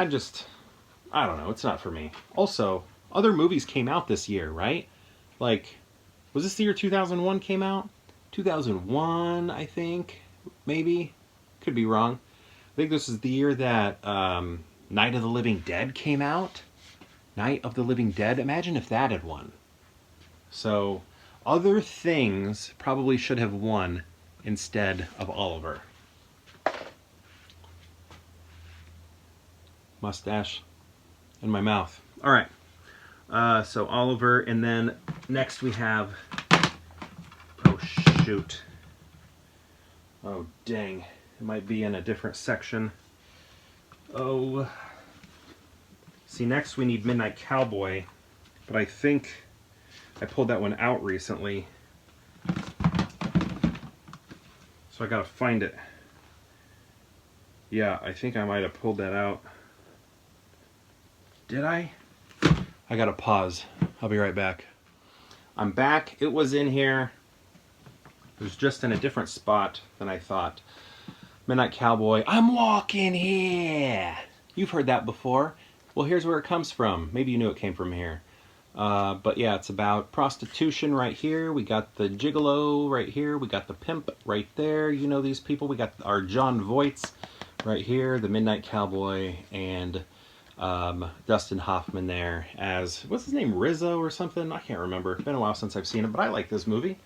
don't know. It's not for me. Also, other movies came out this year, right? Like, was this the year 2001 came out? 2001, I think, maybe. Could be wrong. I think this is the year that Night of the Living Dead came out. Night of the Living Dead. Imagine if that had won. So, other things probably should have won instead of Oliver. Mustache in my mouth. All right. So Oliver, and then next we have. Oh shoot. Oh dang. It might be in a different section. Oh. See, next we need Midnight Cowboy, but I think I pulled that one out recently. So I gotta find it. Yeah, I think I might have pulled that out. Did I? I gotta pause. I'll be right back. I'm back. It was in here. It was just in a different spot than I thought. Midnight Cowboy. I'm walking here. You've heard that before. Well, here's where it comes from. Maybe you knew it came from here. But yeah, it's about prostitution right here. We got the gigolo right here. We got the pimp right there. You know these people. We got our John Voights right here. The Midnight Cowboy and Dustin Hoffman there as, what's his name, Rizzo or something? I can't remember. It's been a while since I've seen it, but I like this movie.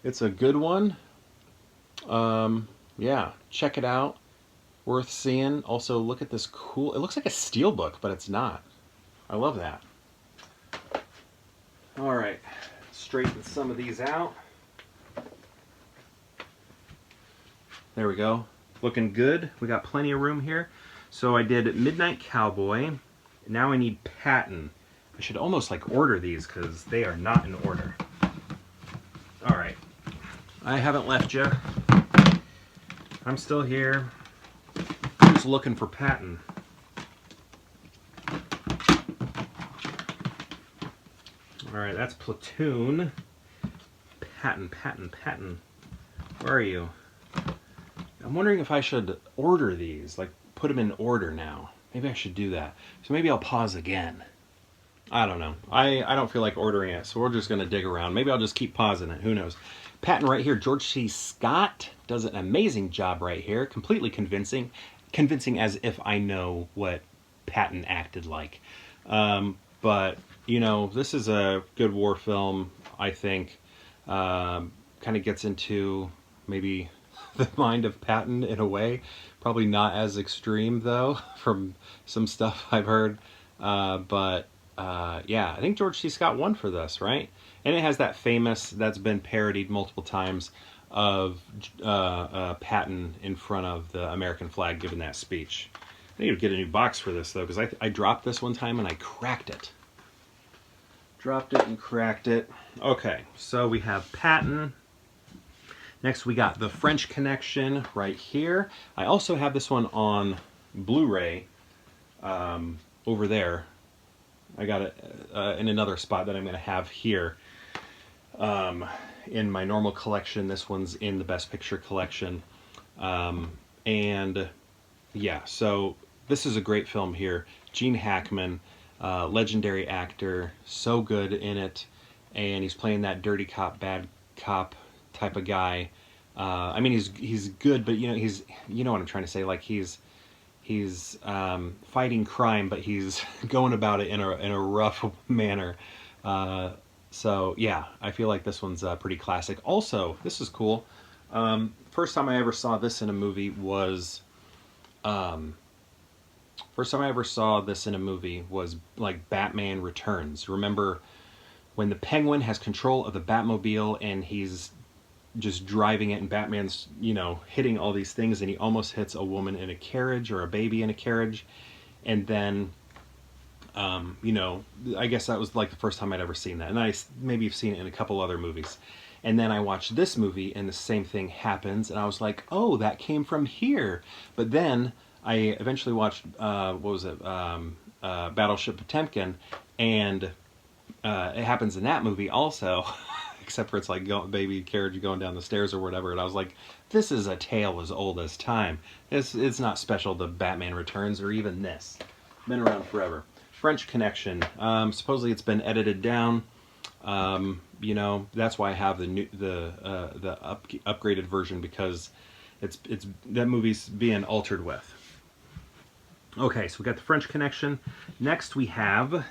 It's a good one. Yeah, check it out. Worth seeing. Also, look at this cool, it looks like a steelbook, but it's not. I love that. All right, straighten some of these out. There we go. Looking good. We got plenty of room here. So I did Midnight Cowboy. Now I need Patton. I should almost like order these because they are not in order. All right. I haven't left you. I'm still here. Who's looking for Patton? All right, that's Platoon. Patton. Where are you? I'm wondering if I should order these, like put them in order now. Maybe I should do that. So maybe I'll pause again. I don't know. I don't feel like ordering it, so we're just going to dig around. Maybe I'll just keep pausing it. Who knows? Patton right here. George C. Scott does an amazing job right here. Completely convincing. Convincing as if I know what Patton acted like. But, you know, this is a good war film, I think. Kind of gets into maybe the mind of Patton in a way. Probably not as extreme, though, from some stuff I've heard. But yeah, I think George C. Scott won for this, right? And it has that famous, that's been parodied multiple times, of Patton in front of the American flag giving that speech. I need to get a new box for this, though, because I dropped this one time and I cracked it. Dropped it and cracked it. Okay, so we have Patton. Next we got The French Connection right here. I also have this one on Blu-ray over there. I got it in another spot that I'm going to have here. In my normal collection, this one's in the Best Picture collection. And yeah, so this is a great film here. Gene Hackman, legendary actor, so good in it. And he's playing that dirty cop, bad cop type of guy. I mean, he's good, but you know what I'm trying to say. Like he's fighting crime, but he's going about it in a rough manner. So yeah, I feel like this one's pretty classic. Also, this is cool. First time I ever saw this in a movie was first time I ever saw this in a movie was like Batman Returns. Remember when the Penguin has control of the Batmobile and he's just driving it, and Batman's, hitting all these things, and he almost hits a woman in a carriage or a baby in a carriage. And then, I guess that was like the first time I'd ever seen that. And I maybe have seen it in a couple other movies. And then I watched this movie, and the same thing happens, and I was like, oh, that came from here. But then I eventually watched, what was it, Battleship Potemkin, and it happens in that movie also. Except for it's like baby carriage going down the stairs or whatever. And I was like, this is a tale as old as time. It's not special to Batman Returns or even this. Been around forever. French Connection. Supposedly it's been edited down. That's why I have the upgraded version, because it's that movie's being altered with. Okay, so we got the French Connection. Next we have,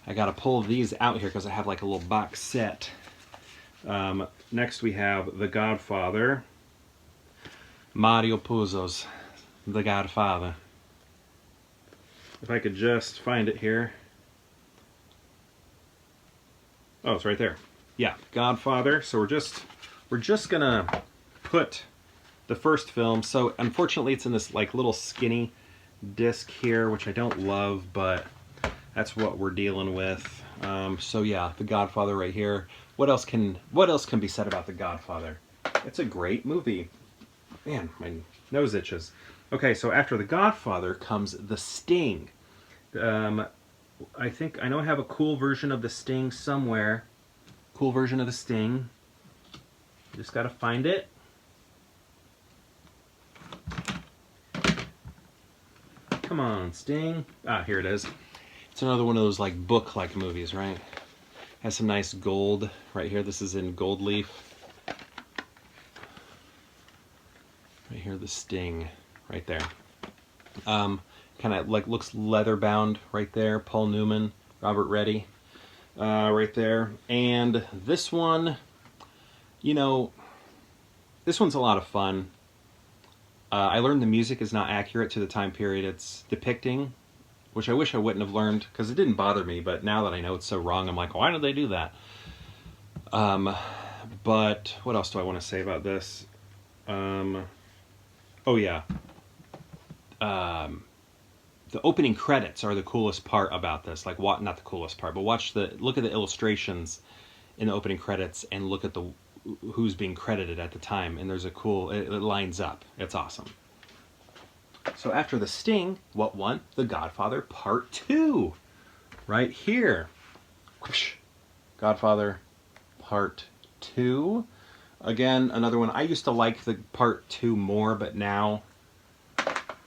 I gotta pull these out here because I have like a little box set. Next we have The Godfather. Mario Puzo's The Godfather. If I could just find it here. Oh, it's right there. Yeah, Godfather. So we're just gonna put the first film. So unfortunately it's in this like little skinny disc here, which I don't love, but that's what we're dealing with. So yeah, The Godfather right here. What else can be said about The Godfather? It's a great movie. Man, my nose itches. Okay, so after The Godfather comes The Sting. I know I have a cool version of The Sting somewhere. Cool version of The Sting. Just gotta find it. Come on, Sting. Ah, here it is. It's another one of those like book-like movies, right? Has some nice gold right here. This is in gold leaf. Right here, The Sting, right there. Kind of like looks leather bound right there. Paul Newman, Robert Reddy, right there. And this one, this one's a lot of fun. I learned the music is not accurate to the time period it's depicting, which I wish I wouldn't have learned, because it didn't bother me, but now that I know it's so wrong, I'm like, why did they do that? But what else do I want to say about this? Oh yeah. The opening credits are the coolest part about this. Like, not the coolest part, but look at the illustrations in the opening credits and look at who's being credited at the time, and there's it lines up. It's awesome. So after The Sting, what won? The Godfather Part 2. Right here. Godfather Part 2. Again, another one. I used to like the Part 2 more, but now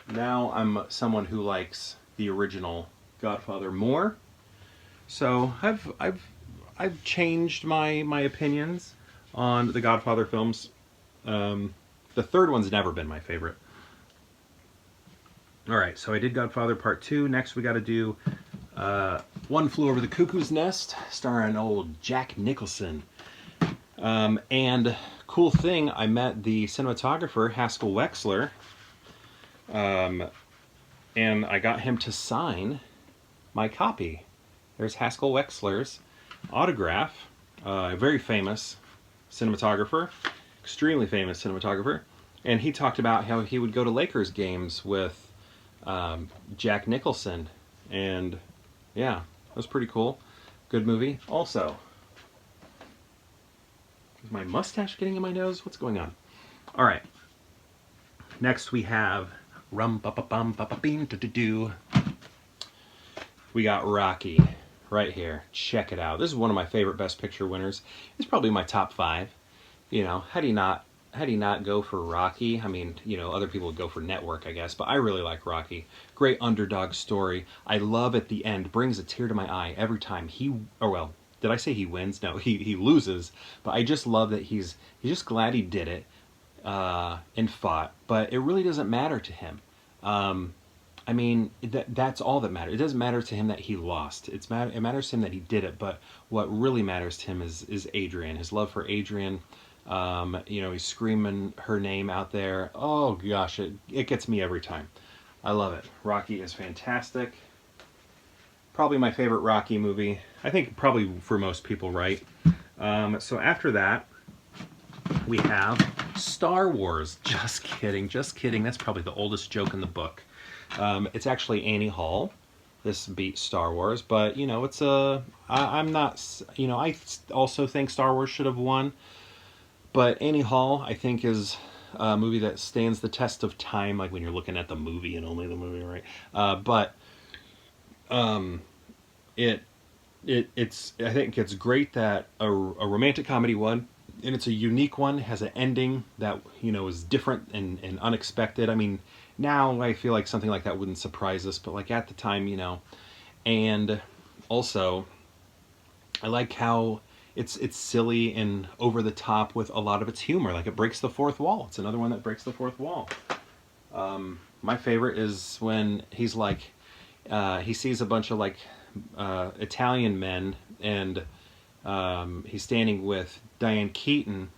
I'm someone who likes the original Godfather more. So I've changed my opinions on the Godfather films. The third one's never been my favorite. Alright, so I did Godfather Part 2. Next we got to do One Flew Over the Cuckoo's Nest, starring old Jack Nicholson. And cool thing, I met the cinematographer, Haskell Wexler, and I got him to sign my copy. There's Haskell Wexler's autograph. A very famous cinematographer, extremely famous cinematographer. And he talked about how he would go to Lakers games with Jack Nicholson, and yeah, it was pretty cool. Good movie. Also, is my mustache getting in my nose? What's going on? All right. Next we have rum ba ba bum ba ba beam do do do. We got Rocky right here. Check it out. This is one of my favorite Best Picture winners. It's probably my top 5. How do you not go for Rocky? I mean, other people would go for Network, I guess, but I really like Rocky. Great underdog story. I love at the end, brings a tear to my eye every time did I say he wins? No, he loses. But I just love that he's just glad he did it and fought. But it really doesn't matter to him. I mean, that's all that matters. It doesn't matter to him that he lost. It matters to him that he did it. But what really matters to him is Adrian, his love for Adrian. You know, he's screaming her name out there. Oh gosh, it gets me every time. I love it. Rocky is fantastic. Probably my favorite Rocky movie. I think probably for most people, right? So after that, we have Star Wars. Just kidding, just kidding. That's probably the oldest joke in the book. It's actually Annie Hall. This beat Star Wars, but you know, it's I'm not, you know, I also think Star Wars should have won, but Annie Hall, I think, is a movie that stands the test of time, like when you're looking at the movie and only the movie, right? But it's I think it's great that a romantic comedy won, and it's a unique one. It has an ending that, you know, is different and unexpected. I mean, now I feel like something like that wouldn't surprise us, but like at the time, you know. And also, I like how it's silly and over the top with a lot of its humor. Like, it breaks the fourth wall. It's another one that breaks the fourth wall. My favorite is when he's like, he sees a bunch of like Italian men, and he's standing with Diane Keaton,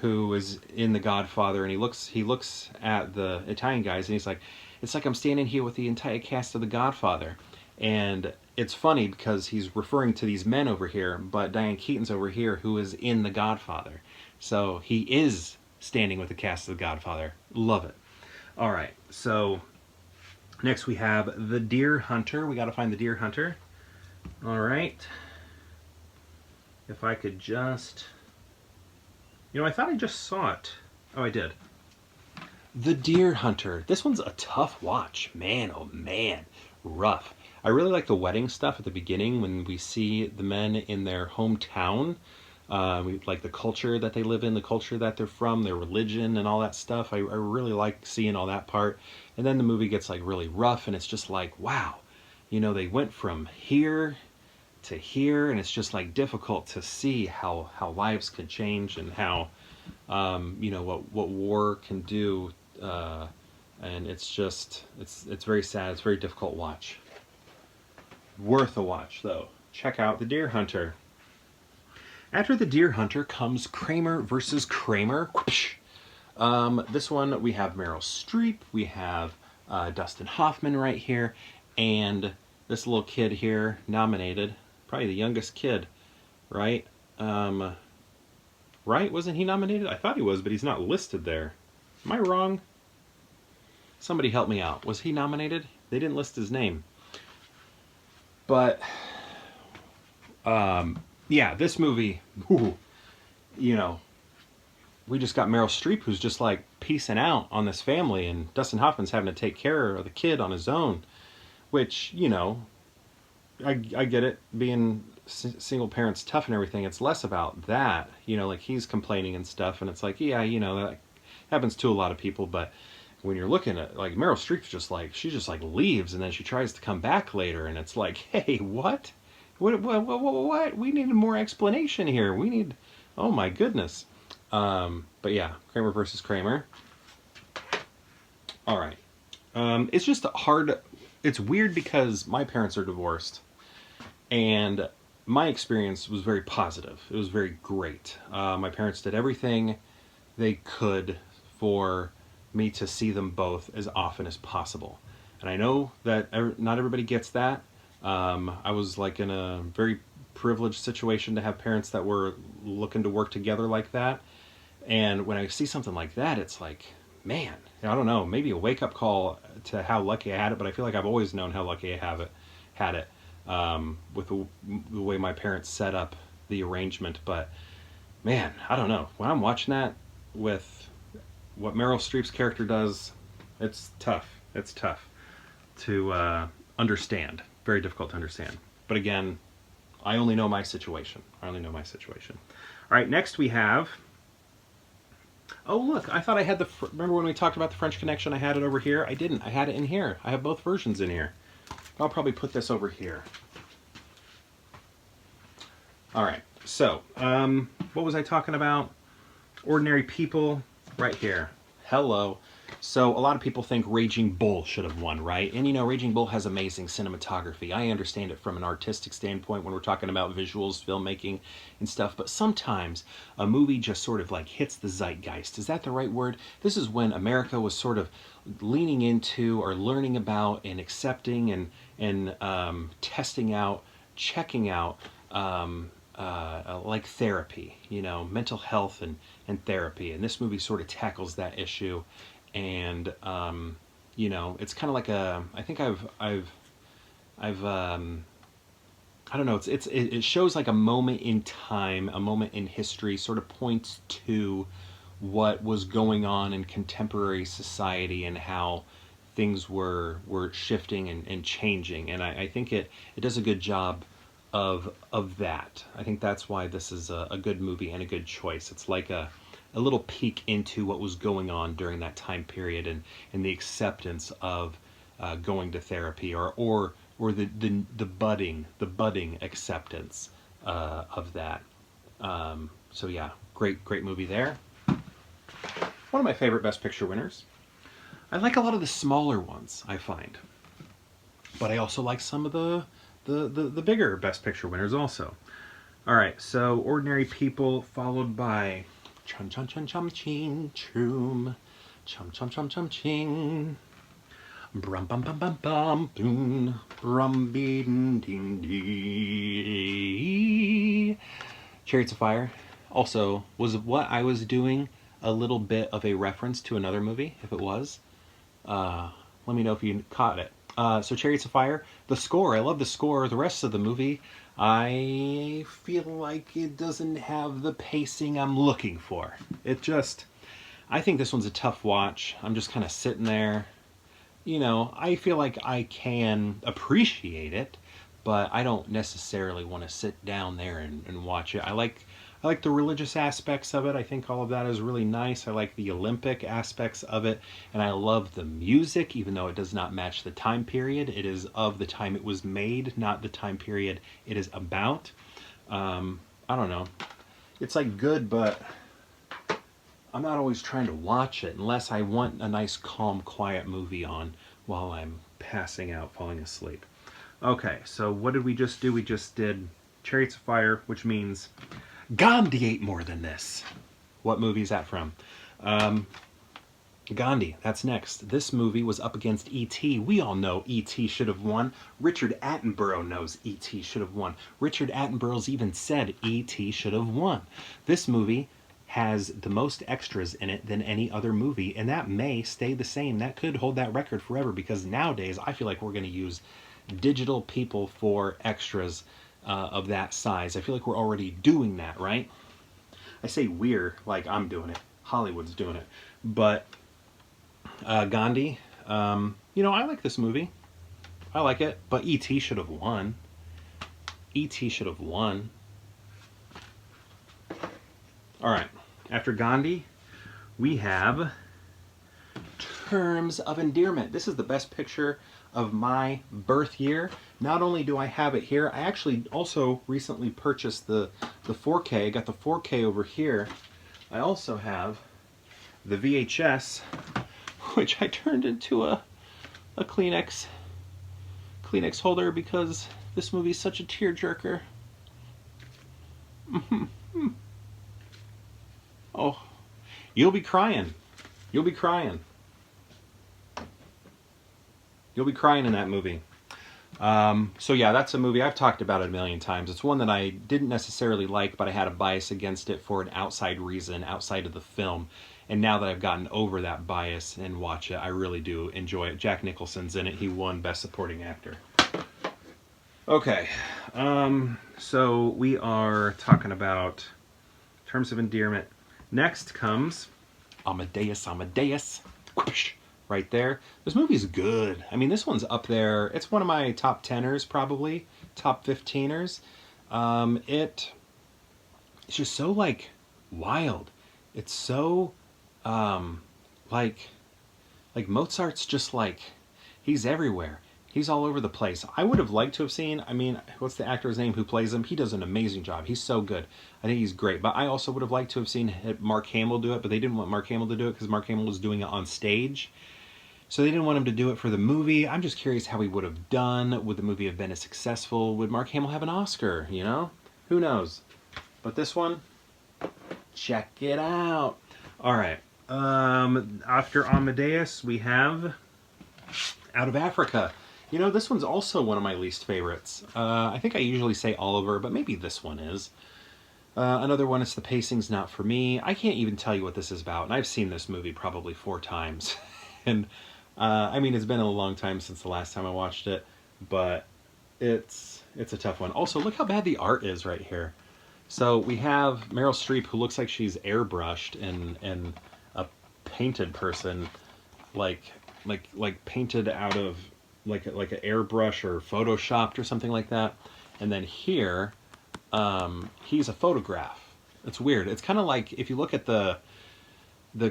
who is in The Godfather, and he looks at the Italian guys, and he's like, it's like I'm standing here with the entire cast of The Godfather. And it's funny because he's referring to these men over here, but Diane Keaton's over here, who is in The Godfather. So he is standing with the cast of The Godfather. Love it. All right, so next we have The Deer Hunter. We got to find The Deer Hunter. All right. If I could just... You know, I thought I just saw it. Oh, I did. The Deer Hunter. This one's a tough watch. Man, oh man. Rough. I really like the wedding stuff at the beginning when we see the men in their hometown. We like the culture that they live in, the culture that they're from, their religion and all that stuff. I really like seeing all that part. And then the movie gets like really rough, and it's just like, wow. You know, they went from here to here, and it's just like difficult to see how lives can change, and how you know, what war can do, and it's just it's very sad. It's a very difficult watch. Worth a watch though. Check out The Deer Hunter. After The Deer Hunter comes Kramer versus Kramer. This one we have Meryl Streep, we have Dustin Hoffman right here, and this little kid here nominated. Probably the youngest kid, right? Right? Wasn't he nominated? I thought he was, but he's not listed there. Am I wrong? Somebody help me out. Was he nominated? They didn't list his name. But, yeah, this movie, you know, we just got Meryl Streep, who's just like piecing out on this family, and Dustin Hoffman's having to take care of the kid on his own, which, you know, I get it, being single parents tough and everything. It's less about that, you know, like he's complaining and stuff, and it's like, yeah, you know, that happens to a lot of people. But when you're looking at, like, Meryl Streep's just like, she just like leaves, and then she tries to come back later, and it's like, hey, what? What? We need more explanation here. We need, oh my goodness. But yeah, Kramer versus Kramer. All right. It's just hard. It's weird because my parents are divorced, and my experience was very positive. It was very great. My parents did everything they could for me to see them both as often as possible. And I know that not everybody gets that. I was like in a very privileged situation to have parents that were looking to work together like that. And when I see something like that, it's like, man, I don't know, maybe a wake-up call to how lucky I had it, but I feel like I've always known how lucky I had it with the way my parents set up the arrangement. But man, I don't know, when I'm watching that with what Meryl Streep's character does, it's tough. It's tough to understand. Very difficult to understand. But again, I only know my situation. All right, next we have... Oh, look, I thought I had remember when we talked about the French Connection, I had it over here? I didn't. I had it in here. I have both versions in here. I'll probably put this over here. All right. So, what was I talking about? Ordinary People, right here. Hello. So a lot of people think Raging Bull should have won, right? And you know, Raging Bull has amazing cinematography. I understand it from an artistic standpoint when we're talking about visuals, filmmaking, and stuff. But sometimes a movie just sort of like hits the zeitgeist. Is that the right word? This is when America was sort of leaning into or learning about and accepting and testing out, checking out like therapy, you know, mental health and therapy. And this movie sort of tackles that issue. And, you know, it's kind of like I think I don't know, it shows like a moment in time, a moment in history, sort of points to what was going on in contemporary society and how things were shifting and changing. And I think it does a good job of that. I think that's why this is a good movie and a good choice. It's like a little peek into what was going on during that time period and the acceptance of going to therapy or the budding acceptance of that. So yeah, great movie there. One of my favorite Best Picture winners. I like a lot of the smaller ones, I find, but I also like some of the bigger Best Picture winners also. All right, so Ordinary People followed by Chum Chum Chum Chum Ching Choom Chum Chum Chum Chum Ching Brum Bum Bum Bum Bum Boom Brum Ding Ding Dee. Chariots of Fire also was what I was doing a little bit of a reference to another movie. If it was, let me know if you caught it. So Chariots of Fire, the score, I love the score. The rest of the movie, I feel like it doesn't have the pacing I'm looking for. I think this one's a tough watch. I'm just kind of sitting there. You know, I feel like I can appreciate it, but I don't necessarily want to sit down there and watch it. I like the religious aspects of it. I think all of that is really nice. I like the Olympic aspects of it, and I love the music, even though it does not match the time period. It is of the time it was made, not the time period it is about. I don't know. It's like good, but I'm not always trying to watch it unless I want a nice, calm, quiet movie on while I'm passing out, falling asleep. Okay, so what did we just do? We just did Chariots of Fire, which means Gandhi ate more than this. What movie is that from? Gandhi, that's next. This movie was up against E.T. We all know E.T. should have won. Richard Attenborough knows E.T. should have won. Richard Attenborough's even said E.T. should have won. This movie has the most extras in it than any other movie, and that may stay the same. That could hold that record forever, because nowadays I feel like we're going to use digital people for extras of that size. I feel like we're already doing that, right? I say we're like I'm doing it. Hollywood's doing it. But Gandhi, you know, I like this movie. I like it, but E.T. should have won. E.T. should have won. All right, after Gandhi, we have Terms of Endearment. This is the best picture of my birth year. Not only do I have it here, I actually also recently purchased the 4K. I got the 4K over here. I also have the VHS, which I turned into a Kleenex holder because this movie is such a tearjerker. Oh, you'll be crying. You'll be crying. You'll be crying in that movie. So yeah, that's a movie, I've talked about it a million times. It's one that I didn't necessarily like, but I had a bias against it for an outside reason, outside of the film. And now that I've gotten over that bias and watch it, I really do enjoy it. Jack Nicholson's in it. He won Best Supporting Actor. Okay, so we are talking about Terms of Endearment. Next comes Amadeus, whoosh, right there. This movie's good. I mean, this one's up there. It's one of my top 10ers, probably. Top 15ers. It's just so, like, wild. It's so, like Mozart's just, like, he's everywhere. He's all over the place. I would have liked to have seen, I mean, what's the actor's name who plays him? He does an amazing job. He's so good. I think he's great. But I also would have liked to have seen Mark Hamill do it, but they didn't want Mark Hamill to do it because Mark Hamill was doing it on stage. So they didn't want him to do it for the movie. I'm just curious how he would have done. Would the movie have been as successful? Would Mark Hamill have an Oscar, you know? Who knows? But this one, check it out. All right. After Amadeus, we have Out of Africa. You know, this one's also one of my least favorites. I think I usually say Oliver, but maybe this one is. Another one is The Pacing's Not For Me. I can't even tell you what this is about, and I've seen this movie probably 4 times. And, I mean, it's been a long time since the last time I watched it, but it's a tough one. Also, look how bad the art is right here. So we have Meryl Streep, who looks like she's airbrushed and a painted person, like painted out of like an airbrush or photoshopped or something like that. And then here, he's a photograph. It's weird. It's kind of like if you look at the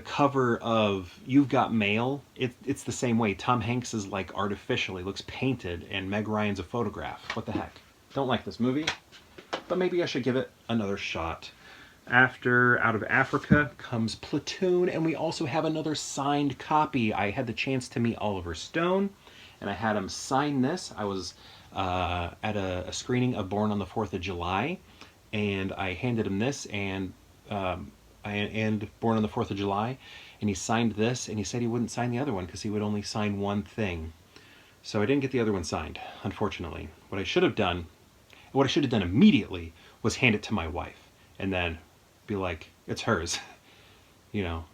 cover of You've Got Mail, it's the same way. Tom Hanks is like artificially looks painted, and Meg Ryan's a photograph. What the heck? Don't like this movie, but maybe I should give it another shot. After Out of Africa comes Platoon, and we also have another signed copy. I had the chance to meet Oliver Stone, and I had him sign this. I was at a screening of Born on the 4th of July, and I handed him this and Born on the 4th of July, and he signed this, and he said he wouldn't sign the other one because he would only sign one thing. So I didn't get the other one signed, unfortunately. What I should have done immediately was hand it to my wife, and then be like, it's hers, you know,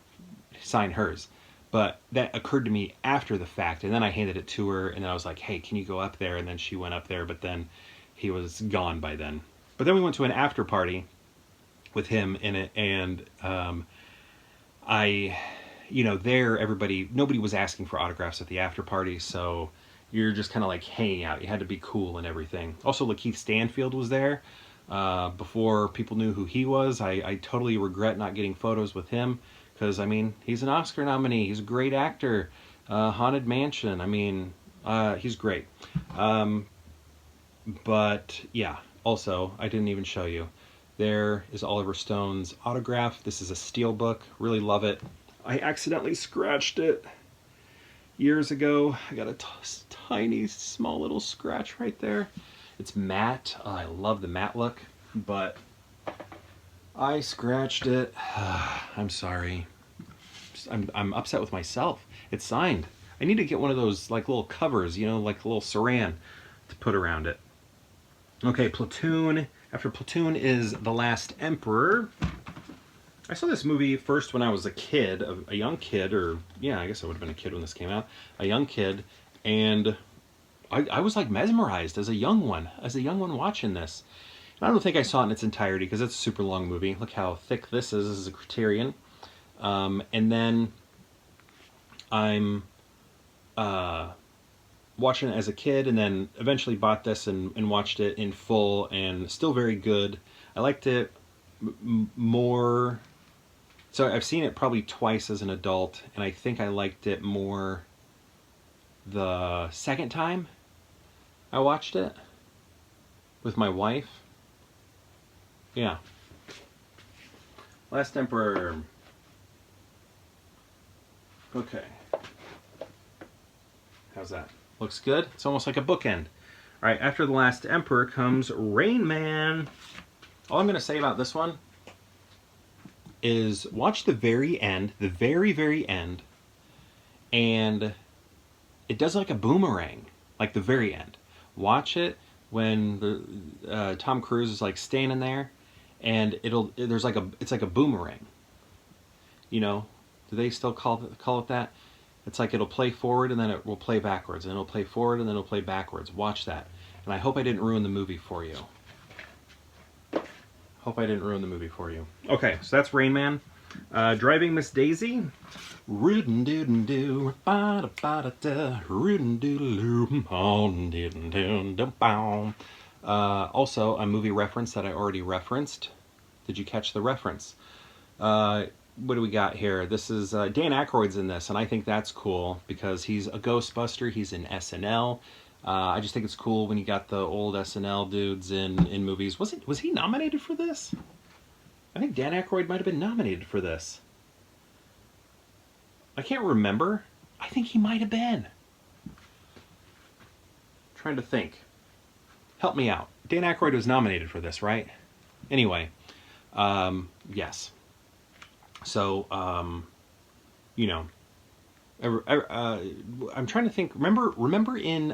sign hers. But that occurred to me after the fact, and then I handed it to her, and then I was like, hey, can you go up there? And then she went up there, but then he was gone by then. But then we went to an after party with him in it, and nobody was asking for autographs at the after party, so you're just kind of like hanging out. You had to be cool and everything. Also, Lakeith Stanfield was there. Before people knew who he was. I totally regret not getting photos with him, because, I mean, he's an Oscar nominee. He's a great actor. Haunted Mansion. I mean, he's great. But, yeah. Also, I didn't even show you. There is Oliver Stone's autograph. This is a steelbook. Really love it. I accidentally scratched it years ago. I got a tiny, small little scratch right there. It's matte. Oh, I love the matte look, but I scratched it. I'm sorry. I'm upset with myself. It's signed. I need to get one of those like little covers, you know, like a little saran to put around it. Okay, Platoon. After Platoon is The Last Emperor. I saw this movie first when I was a kid, a young kid, or yeah, I guess I would have been a kid when this came out. A young kid, and I was like mesmerized as a young one watching this. And I don't think I saw it in its entirety because it's a super long movie. Look how thick this is. This is a Criterion. And then I'm watching it as a kid, and then eventually bought this and watched it in full, and still very good. I liked it more. So I've seen it probably twice as an adult, and I think I liked it more the second time I watched it with my wife. Yeah. Last Emperor. Okay. How's that? Looks good? It's almost like a bookend. Alright, after The Last Emperor comes Rain Man. All I'm going to say about this one is watch the very end, the very, very end, and it does like a boomerang, like the very end. Watch it when the Tom Cruise is like standing there, and it's like a boomerang. You know, do they still call it that? It's like it'll play forward and then it will play backwards, and it'll play forward and then it'll play backwards. Watch that, and I hope I didn't ruin the movie for you. Okay, so that's Rain Man. Driving Miss Daisy. Rootin' doodin' doo, ba da ba da da, rootin' doodle doo, also a movie reference that I already referenced. Did you catch the reference? What do we got here? This is Dan Aykroyd's in this, and I think that's cool because he's a Ghostbuster. He's in SNL. I just think it's cool when you got the old SNL dudes in movies. Was he nominated for this? I think Dan Aykroyd might have been nominated for this. I can't remember. I think he might have been. Trying to think. Help me out. Dan Aykroyd was nominated for this, right? Anyway, yes. So, you know, I'm trying to think. Remember in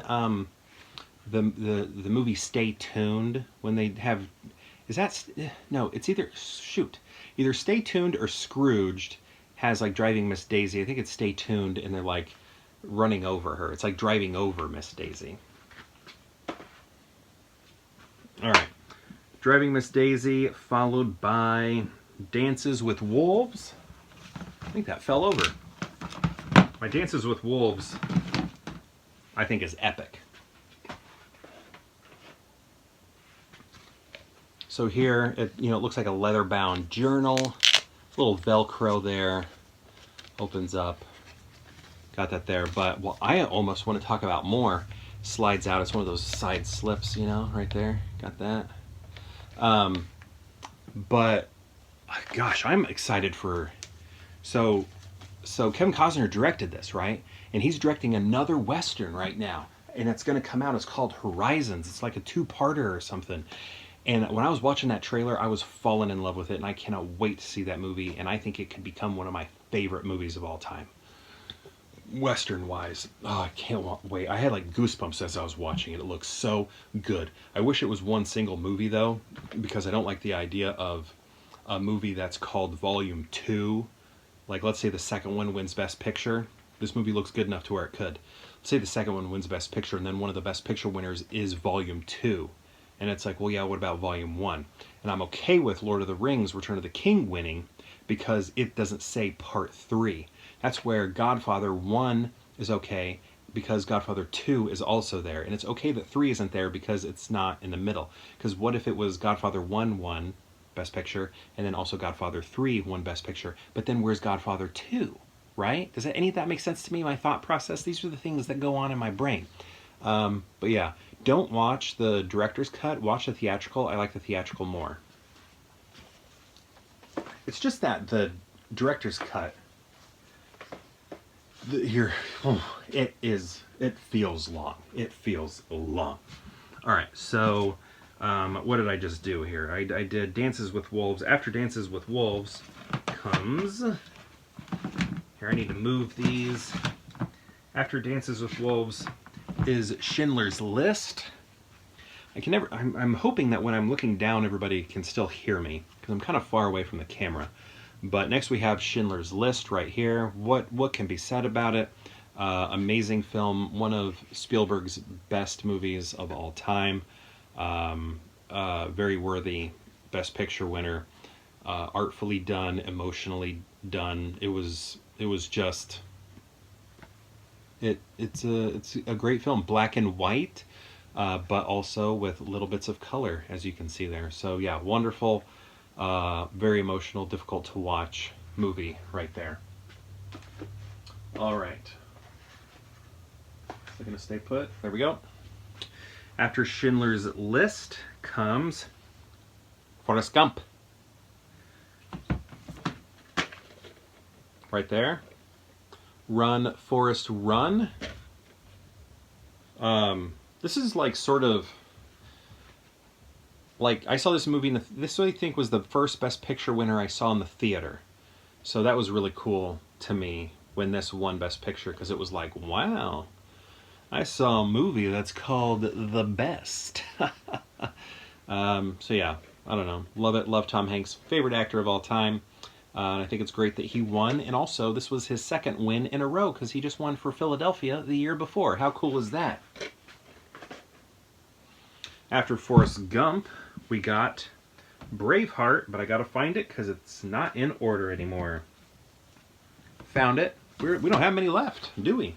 the movie Stay Tuned when they have, is that no? It's either Stay Tuned or Scrooged has like Driving Miss Daisy. I think it's Stay Tuned, and they're like running over her. It's like driving over Miss Daisy. All right, Driving Miss Daisy, followed by Dances with Wolves. I think that fell over. My Dances with Wolves, I think, is epic. So here, it looks like a leather-bound journal. A little Velcro there. Opens up. Got that there. But what I almost want to talk about more, slides out. It's one of those side slips, right there. Got that. But gosh, I'm excited for. So Kevin Costner directed this, right? And he's directing another Western right now. And it's going to come out. It's called Horizons. It's like a two-parter or something. And when I was watching that trailer, I was falling in love with it. And I cannot wait to see that movie. And I think it could become one of my favorite movies of all time. Western-wise. Oh, I can't wait. I had like goosebumps as I was watching it. It looks so good. I wish it was one single movie, though, because I don't like the idea of a movie that's called Volume 2. Like, let's say the second one wins Best Picture. This movie looks good enough to where it could. Let's say the second one wins Best Picture, and then one of the Best Picture winners is Volume 2. And it's like, well, yeah, what about Volume 1? And I'm okay with Lord of the Rings, Return of the King winning, because it doesn't say Part 3. That's where Godfather 1 is okay, because Godfather 2 is also there. And it's okay that 3 isn't there because it's not in the middle. Because what if it was Godfather 1 won Best Picture, and then also Godfather 3 won Best Picture, but then where's Godfather 2, right? Does any of that make sense to me, my thought process? These are the things that go on in my brain. But yeah, don't watch the director's cut, watch the theatrical. I like the theatrical more. It's just that the director's cut, it feels long. It feels long. All right, so what did I just do here? I did Dances with Wolves. After Dances with Wolves comes, here I need to move these. After Dances with Wolves is Schindler's List. I'm hoping that when I'm looking down, everybody can still hear me, because I'm kind of far away from the camera. But next we have Schindler's List right here. What can be said about it? Amazing film, one of Spielberg's best movies of all time. Very worthy Best Picture winner. Artfully done, emotionally done. It's a great film, black and white, but also with little bits of color, as you can see there. So yeah, wonderful, very emotional, difficult to watch movie right there. All right, so gonna stay put. There we go. After Schindler's List comes Forrest Gump. Right there. Run, Forrest, Run. This is like sort of like, I saw this movie this I think was the first Best Picture winner I saw in the theater. So that was really cool to me when this won Best Picture, because it was like, wow, I saw a movie that's called The Best. So yeah, I don't know. Love it. Love Tom Hanks. Favorite actor of all time. And I think it's great that he won. And also, this was his second win in a row, because he just won for Philadelphia the year before. How cool is that? After Forrest Gump, we got Braveheart, but I gotta find it because it's not in order anymore. Found it. We don't have many left, do we?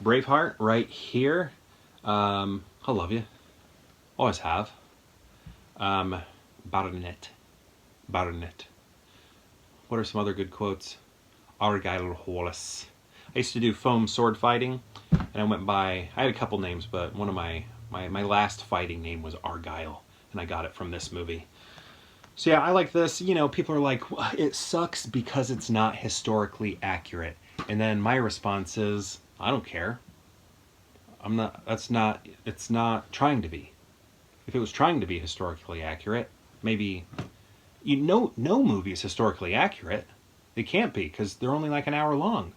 Braveheart right here. I love you. Always have. Baronet. What are some other good quotes? Argyle Wallace. I used to do foam sword fighting, And I went by, I had a couple names, but one of my last fighting name was Argyle, and I got it from this movie. So yeah, I like this. You know, people are like, it sucks because it's not historically accurate. And then my response is, I don't care. It's not trying to be. If it was trying to be historically accurate, maybe, no movie is historically accurate. They can't be, because they're only like an hour long.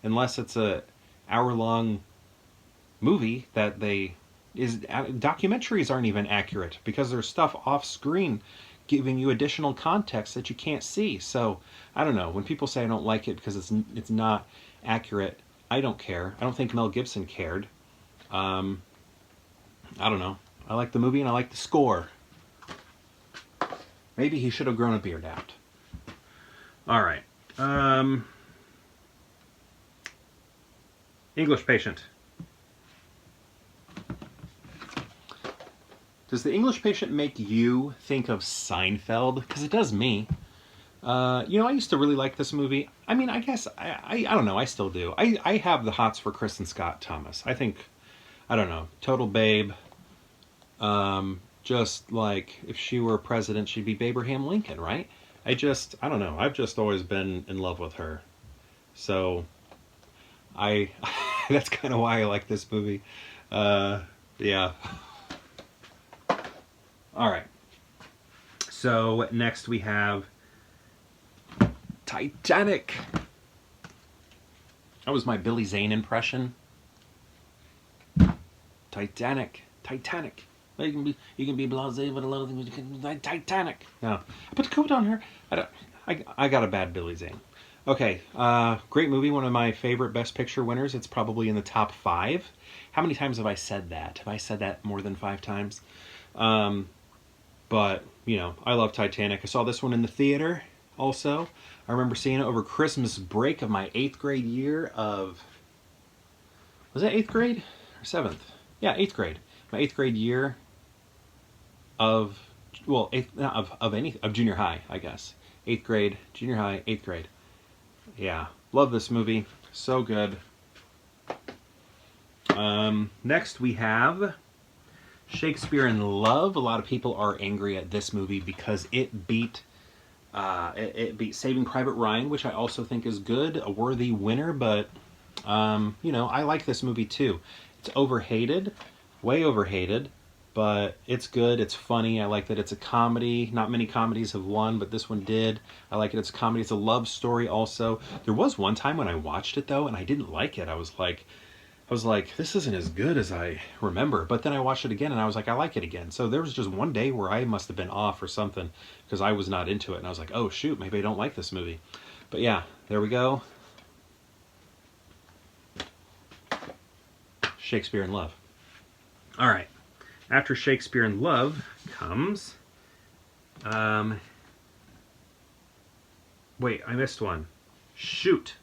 Unless it's a hour long movie that documentaries aren't even accurate because there's stuff off screen giving you additional context that you can't see. So I don't know, when people say I don't like it because it's not accurate, I don't care. I don't think Mel Gibson cared. I don't know, I like the movie and I like the score. Maybe he should have grown a beard out. All right. English Patient. Does The English Patient make you think of Seinfeld? Because it does me. I used to really like this movie. I mean, I guess, I don't know, I still do. I have the hots for Kristen Scott Thomas. I think, I don't know, total babe. Just like, if she were president, she'd be Abraham Lincoln, right? I don't know, I've just always been in love with her. So, that's kind of why I like this movie. Yeah. Alright. So, next we have Titanic. That was my Billy Zane impression. Titanic. Titanic. You can be blasé with a lot of things. You can be Titanic. No, I put the coat on her. I got a bad Billy Zane. Okay, great movie. One of my favorite Best Picture winners. It's probably in the top 5. How many times have I said that? Have I said that more than 5 times? But, I love Titanic. I saw this one in the theater also. I remember seeing it over Christmas break of my 8th grade year of... Was that 8th grade? Or 7th? Yeah, 8th grade. My 8th grade year of... Well, of junior high, I guess. 8th grade, junior high, 8th grade. Yeah, love this movie. So good. Next we have Shakespeare in Love. A lot of people are angry at this movie because it beat Saving Private Ryan, which I also think is good, a worthy winner, but I like this movie too. It's overhated, way overhated, but it's good, it's funny. I like that it's a comedy. Not many comedies have won, but this one did. I like it, it's a comedy. It's a love story also. There was one time when I watched it though, and I didn't like it. I was like, this isn't as good as I remember. But then I watched it again and I was like, I like it again. So there was just one day where I must have been off or something because I was not into it. And I was like, oh shoot, maybe I don't like this movie. But yeah, there we go. Shakespeare in Love. All right. After Shakespeare in Love comes... Wait, I missed one. Shoot.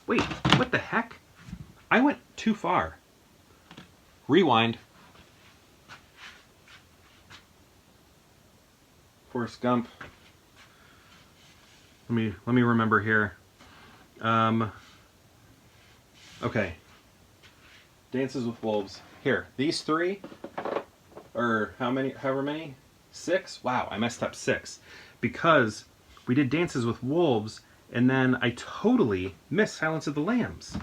Wait, what the heck? I went too far. Rewind. Forrest Gump. Let me remember here. Okay. Dances with Wolves. Here, these 3, or however many? 6? Wow, I messed up 6. Because we did Dances with Wolves, and then I totally missed Silence of the Lambs.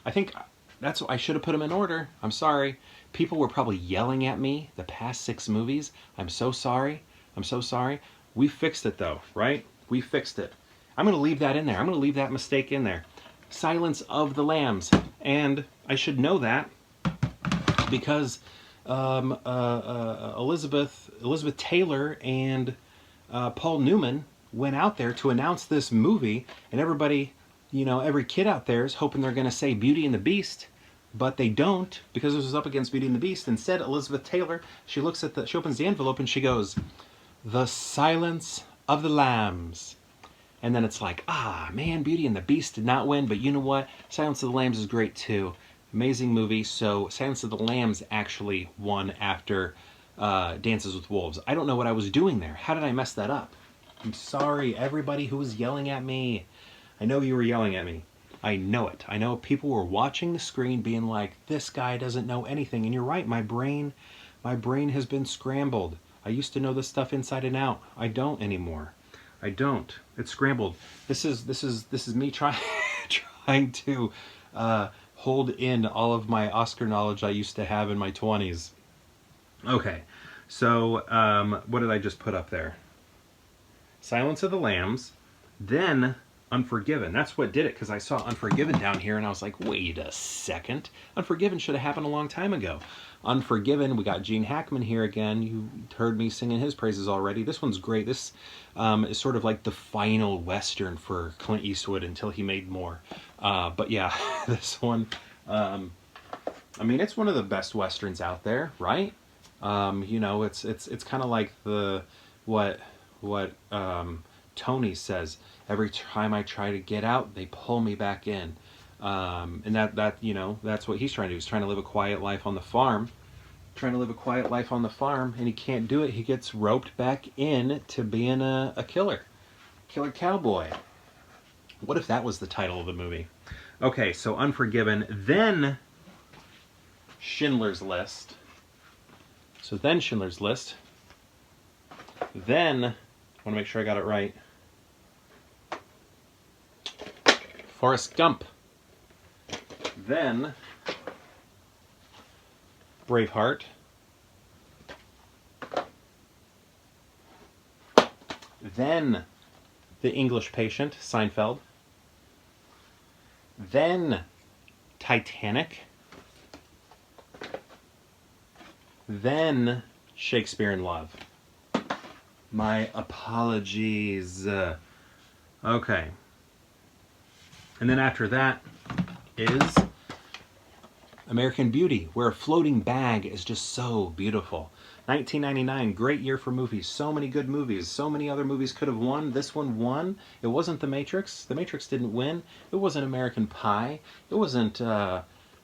I think that's I should have put them in order. I'm sorry. People were probably yelling at me the past 6 movies. I'm so sorry. I'm so sorry. We fixed it though, right? We fixed it. I'm going to leave that in there. I'm going to leave that mistake in there. Silence of the Lambs. And I should know that because Elizabeth Taylor and Paul Newman went out there to announce this movie, and everybody, every kid out there is hoping they're going to say Beauty and the Beast, but they don't, because this was up against Beauty and the Beast. Instead, Elizabeth Taylor, she opens the envelope and she goes, "The Silence of the Lambs." And then it's like, man, Beauty and the Beast did not win, but you know what? Silence of the Lambs is great too. Amazing movie. So Silence of the Lambs actually won after Dances with Wolves. I don't know what I was doing there. How did I mess that up? I'm sorry, everybody who was yelling at me. I know you were yelling at me. I know it. I know people were watching the screen being like, this guy doesn't know anything. And you're right, my brain has been scrambled. I used to know this stuff inside and out. I don't anymore. I don't. It's scrambled. This is me trying to hold in all of my Oscar knowledge I used to have in my 20s. Okay, so what did I just put up there? Silence of the Lambs, then Unforgiven. That's what did it, because I saw Unforgiven down here and I was like, wait a second. Unforgiven should have happened a long time ago. Unforgiven, we got Gene Hackman here again. You heard me singing his praises already. This one's great. This is sort of like the final Western for Clint Eastwood until he made more. But yeah, this one, I mean, it's one of the best Westerns out there, right? You know, it's kind of like what Tony says, every time I try to get out, they pull me back in. And that you know, that's what he's trying to do. He's trying to live a quiet life on the farm. And he can't do it. He gets roped back in to being a killer cowboy. What if that was the title of the movie? Okay, so Unforgiven, then Schindler's List. Then I want to make sure I got it right. Forrest Gump. Then Braveheart. Then The English Patient, Seinfeld. Then Titanic. Then Shakespeare in Love. My apologies. Okay. And then after that is American Beauty, where a floating bag is just so beautiful. 1999, great year for movies. So many good movies. So many other movies could have won. This one won. It wasn't The Matrix. The Matrix didn't win. It wasn't American Pie. It wasn't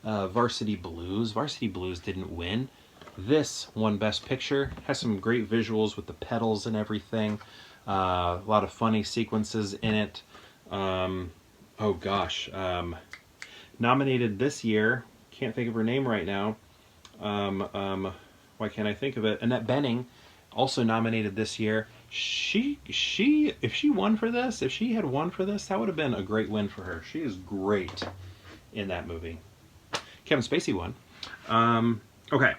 Varsity Blues. Varsity Blues didn't win. This won Best Picture. Has some great visuals with the pedals and everything. A lot of funny sequences in it. Oh gosh. Nominated this year. Can't think of her name right now. Why can't I think of it? Annette Bening, also nominated this year. If she won for this, if she had won for this, that would have been a great win for her. She is great in that movie. Kevin Spacey won. Okay.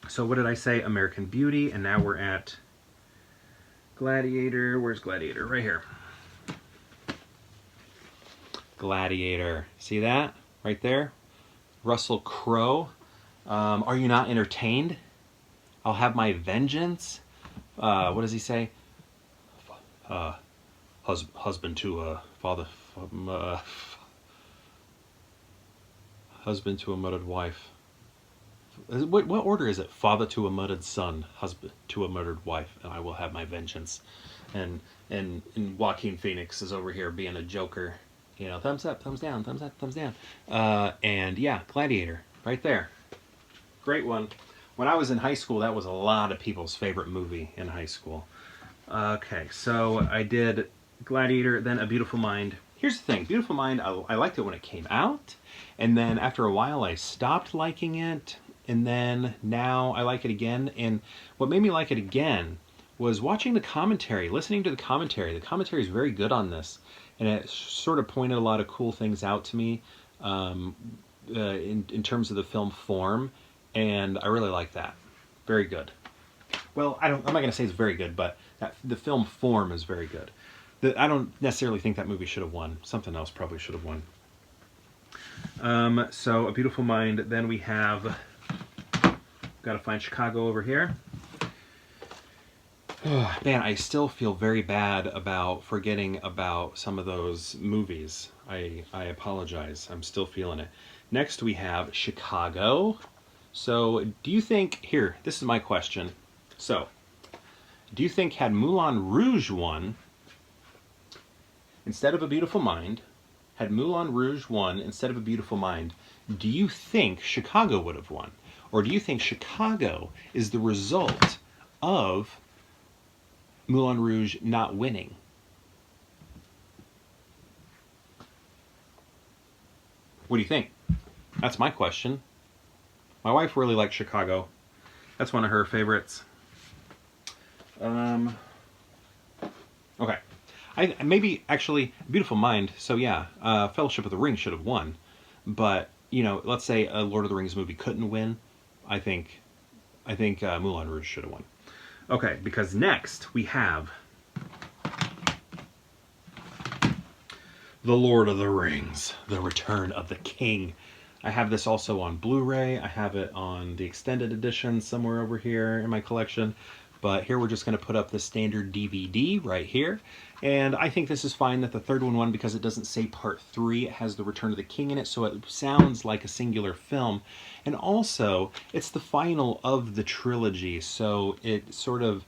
So what did I say? American Beauty, and now we're at Gladiator. Where's Gladiator? Right here. Gladiator. See that? Right there? Russell Crowe. Are you not entertained? I'll have my vengeance. What does he say? Husband to a father. Husband to a murdered wife. What order is it? Father to a murdered son, husband to a murdered wife, and I will have my vengeance. And Joaquin Phoenix is over here being a joker. You know, thumbs up, thumbs down, thumbs up, thumbs down. And yeah, Gladiator, right there. Great one. When I was in high school, that was a lot of people's favorite movie in high school. Okay, so I did Gladiator, then A Beautiful Mind. Here's the thing, Beautiful Mind, I liked it when it came out, and then after a while I stopped liking it, and then now I like it again. And what made me like it again was watching the commentary, listening to the commentary. The commentary is very good on this, and it sort of pointed a lot of cool things out to me in terms of the film form, and I really like that. Very good. Well, I'm not going to say it's very good, but the film form is very good. I don't necessarily think that movie should have won. Something else probably should have won. So, A Beautiful Mind. Then we have... Got to find Chicago over here. Oh, man, I still feel very bad about forgetting about some of those movies. I apologize. I'm still feeling it. Next we have Chicago. So, do you think... Here, this is my question. So, do you think had Moulin Rouge won... Instead of A Beautiful Mind, had Moulin Rouge won instead of A Beautiful Mind, do you think Chicago would have won? Or do you think Chicago is the result of Moulin Rouge not winning? What do you think? That's my question. My wife really likes Chicago. That's one of her favorites. Okay. Maybe actually Beautiful Mind. So yeah, Fellowship of the Ring should have won, but you know, let's say a Lord of the Rings movie couldn't win. I think Moulin Rouge should have won. Okay, because next we have The Lord of the Rings: The Return of the King. I have this also on Blu-ray. I have it on the extended edition somewhere over here in my collection. But here we're just going to put up the standard DVD right here. And I think this is fine that the third one won because it doesn't say part 3. It has the Return of the King in it, so it sounds like a singular film. And also, it's the final of the trilogy, so it sort of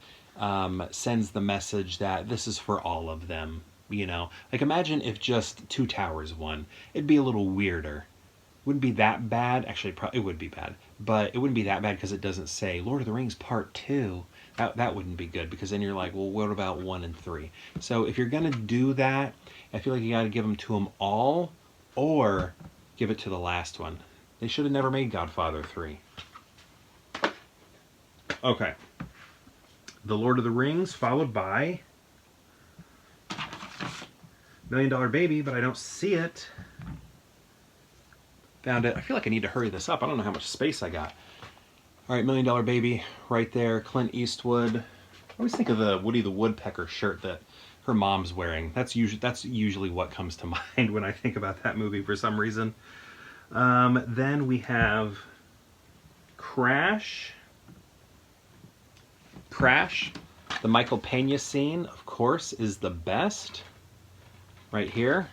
sends the message that this is for all of them. You know, like imagine if just Two Towers won. It'd be a little weirder. Wouldn't be that bad. Actually, it would be bad, but it wouldn't be that bad because it doesn't say Lord of the Rings Part 2. That wouldn't be good because then you're like, well, what about 1 and 3? So if you're gonna do that, I feel like you got to give them to them all, or give it to the last one. They should have never made Godfather 3. Okay, The Lord of the Rings, followed by Million Dollar Baby, but I don't see it. Found it. I feel like I need to hurry this up. I don't know how much space I got. All right, Million Dollar Baby right there. Clint Eastwood. I always think of the Woody the Woodpecker shirt that her mom's wearing. That's usually what comes to mind when I think about that movie for some reason. Then we have Crash. Crash. The Michael Pena scene, of course, is the best. Right here.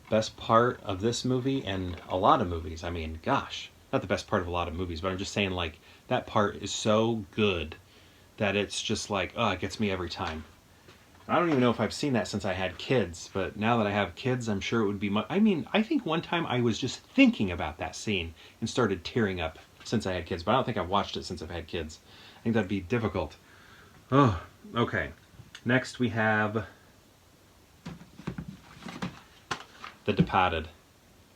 Best part of this movie and a lot of movies. I mean, gosh, not the best part of a lot of movies, but I'm just saying, like, that part is so good that it's just like, oh, it gets me every time. I don't even know if I've seen that since I had kids, but now that I have kids, I'm sure it would be much. I mean, I think one time I was just thinking about that scene and started tearing up since I had kids, but I don't think I've watched it since I've had kids. I think that'd be difficult. Oh, okay. Next we have The Departed,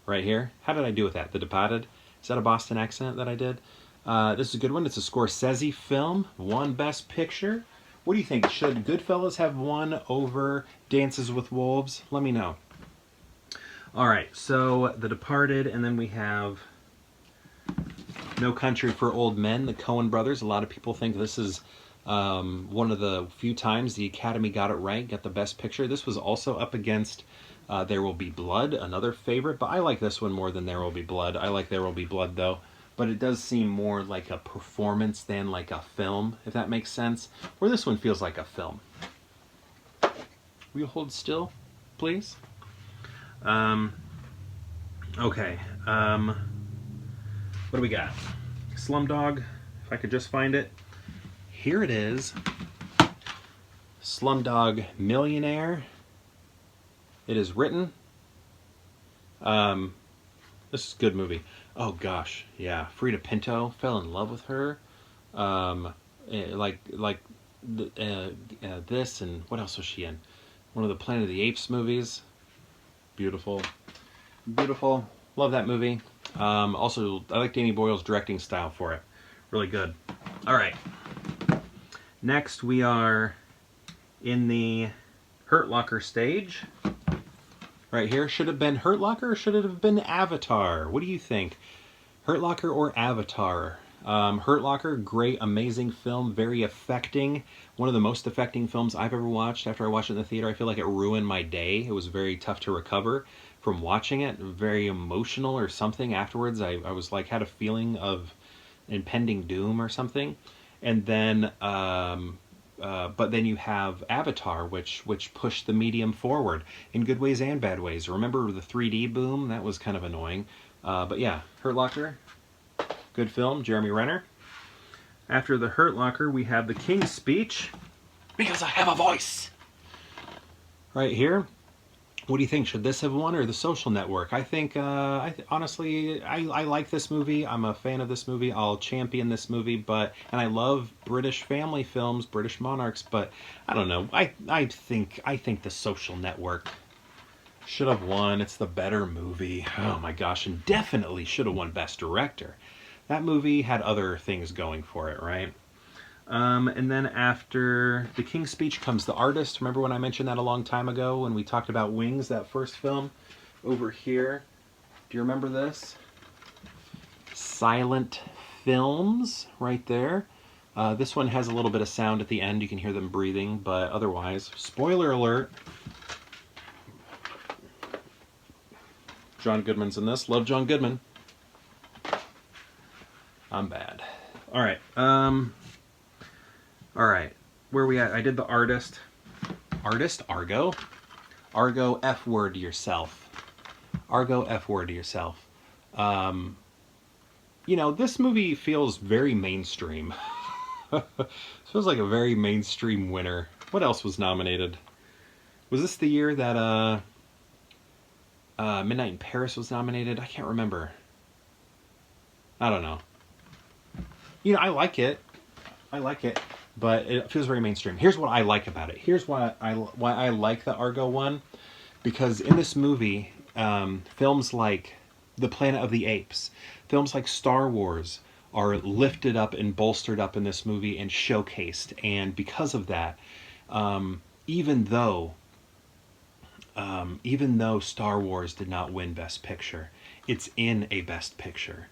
right here. How did I do with that? The Departed? Is that a Boston accent that I did? This is a good one. It's a Scorsese film. Won Best Picture. What do you think? Should Goodfellas have won over Dances with Wolves? Let me know. All right, so The Departed, and then we have No Country for Old Men, the Coen brothers. A lot of people think this is one of the few times the Academy got it right, got the Best Picture. This was also up against There Will Be Blood, another favorite, but I like this one more than There Will Be Blood. I like There Will Be Blood, though, but it does seem more like a performance than like a film, if that makes sense, where this one feels like a film. Will you hold still, please? Okay, what do we got? Slumdog, if I could just find it. Here it is. Slumdog Millionaire. It is written. This is a good movie. Oh gosh, yeah. Frida Pinto, fell in love with her. This, and what else was she in? One of the Planet of the Apes movies. Beautiful, beautiful. Love that movie. Also, I like Danny Boyle's directing style for it. Really good. All right. Next, we are in the Hurt Locker stage. Right here. Should it have been Hurt Locker or should it have been Avatar? What do you think? Hurt Locker or Avatar? Hurt Locker, great, amazing film, very affecting. One of the most affecting films I've ever watched. After I watched it in the theater, I feel like it ruined my day. It was very tough to recover from watching it. Very emotional or something afterwards. I was like, had a feeling of impending doom or something. And then, but then you have Avatar, which pushed the medium forward in good ways and bad ways. Remember the 3D boom? That was kind of annoying. But yeah, Hurt Locker, good film, Jeremy Renner. After the Hurt Locker, we have The King's Speech, because I have a voice. Right here. What do you think? Should this have won or The Social Network? I think, honestly, I like this movie. I'm a fan of this movie. I'll champion this movie, and I love British family films, British monarchs, but I don't know. I think The Social Network. Should have won. It's the better movie. Oh my gosh, and definitely should have won Best Director. That movie had other things going for it, right? And then after The King's Speech comes The Artist. Remember when I mentioned that a long time ago when we talked about Wings, that first film? Over here. Do you remember this? Silent Films, right there. This one has a little bit of sound at the end. You can hear them breathing, but otherwise, spoiler alert. John Goodman's in this. Love John Goodman. I'm bad. All right. All right. Where are we at? I did The Artist. Artist? Argo? Argo, F word to yourself. Argo, F word to yourself. You know, this movie feels very mainstream. It feels like a very mainstream winner. What else was nominated? Was this the year that Midnight in Paris was nominated? I can't remember. I don't know. You know, I like it. But it feels very mainstream. Here's what I like about it. Here's why I like the Argo one. Because in this movie, films like The Planet of the Apes, films like Star Wars are lifted up and bolstered up in this movie and showcased. And because of that, even though Star Wars did not win Best Picture, it's in a Best Picture.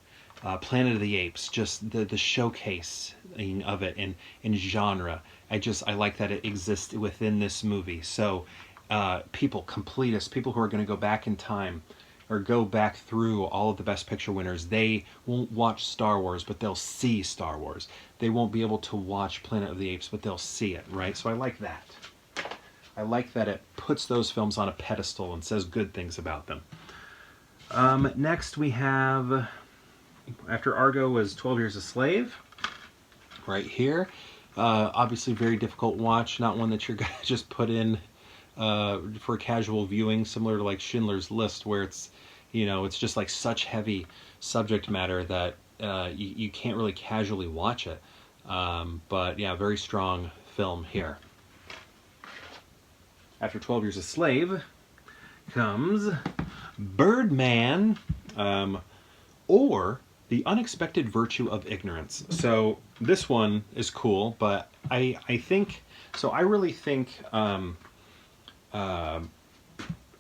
Planet of the Apes, just the showcasing of it in genre. I like that it exists within this movie. So completists, people who are going to go back in time or go back through all of the Best Picture winners, they won't watch Star Wars, but they'll see Star Wars. They won't be able to watch Planet of the Apes, but they'll see it, right? So I like that. I like that it puts those films on a pedestal and says good things about them. Next we have, after Argo was 12 Years a Slave, right here. Obviously very difficult watch, not one that you're going to just put in for casual viewing, similar to like Schindler's List, where it's, you know, it's just like such heavy subject matter that you can't really casually watch it. But yeah, very strong film here. After 12 Years a Slave comes Birdman, or The Unexpected Virtue of Ignorance. So this one is cool, but I really think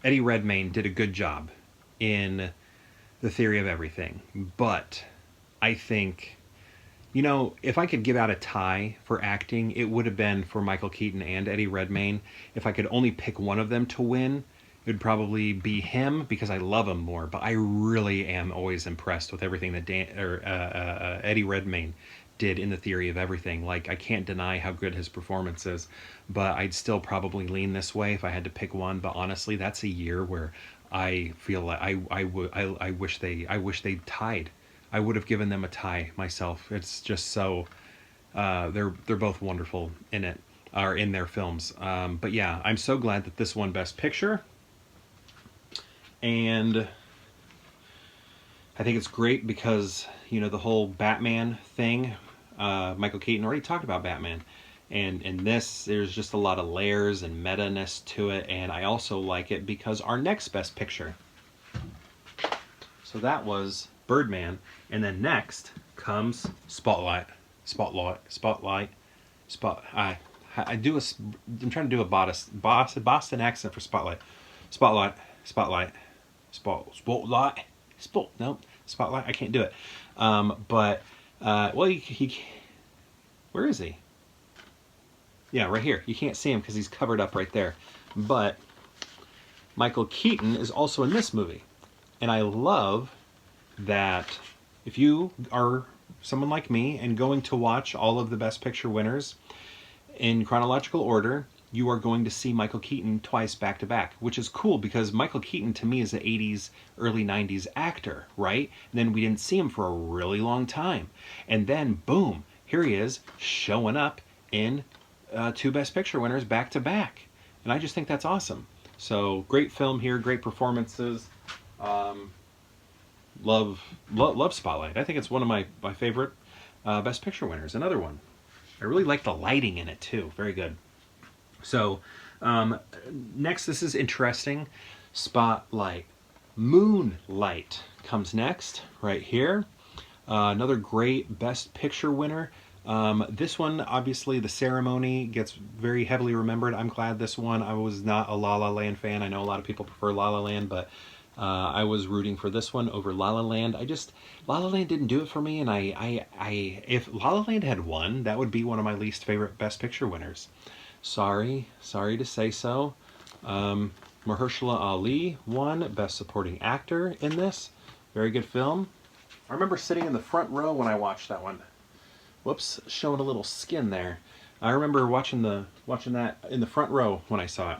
Eddie Redmayne did a good job in The Theory of Everything. But I think, you know, if I could give out a tie for acting, it would have been for Michael Keaton and Eddie Redmayne. If I could only pick one of them to win, it would probably be him, because I love him more. But I really am always impressed with everything that Eddie Redmayne did in The Theory of Everything. Like, I can't deny how good his performance is, but I'd still probably lean this way if I had to pick one. But honestly, that's a year where I feel like I wish they tied. I would have given them a tie myself. It's just so they're both wonderful in it, or in their films. But yeah, I'm so glad that this won Best Picture, and I think it's great because, you know, the whole Batman thing. Michael Keaton already talked about Batman, and in this there's just a lot of layers and meta-ness to it, and I also like it because our next Best Picture. So that was Birdman, and then next comes Spotlight. I'm trying to do a Boston accent for Spotlight. Spotlight. Spotlight. I can't do it. Well, where is he? Yeah, right here. You can't see him because he's covered up right there. But Michael Keaton is also in this movie. And I love that if you are someone like me and going to watch all of the Best Picture winners in chronological order, you are going to see Michael Keaton twice back to back, which is cool because Michael Keaton to me is an 80s, early 90s actor, right? And then we didn't see him for a really long time. And then, boom, here he is showing up in two Best Picture winners back to back. And I just think that's awesome. So great film here, great performances. Love Spotlight. I think it's one of my favorite Best Picture winners. Another one. I really like the lighting in it too. Very good. So next, this is interesting. Spotlight. Moonlight comes next, right here. Another great Best Picture winner. This one, obviously, the ceremony gets very heavily remembered. I'm glad this one. I was not a La La Land fan. I know a lot of people prefer La La Land, but I was rooting for this one over La La Land. La La Land didn't do it for me, and if La La Land had won, that would be one of my least favorite Best Picture winners. Sorry to say so. Mahershala Ali won Best Supporting Actor in this. Very good film. I remember sitting in the front row when I watched that one. Whoops, showing a little skin there. I remember watching that in the front row when I saw it.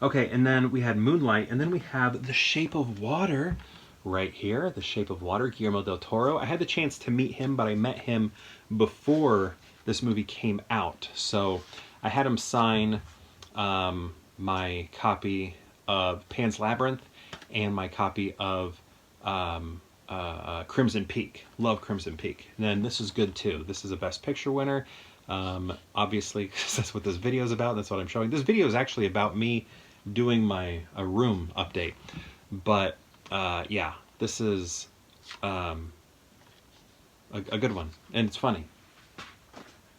Okay, and then we had Moonlight, and then we have The Shape of Water right here. The Shape of Water, Guillermo del Toro. I had the chance to meet him, but I met him before this movie came out. So I had him sign my copy of Pan's Labyrinth and my copy of Crimson Peak. Love Crimson Peak. And then this is good too. This is a Best Picture winner. Obviously, because that's what this video is about. That's what I'm showing. This video is actually about me doing a room update. But yeah, this is a good one. And it's funny.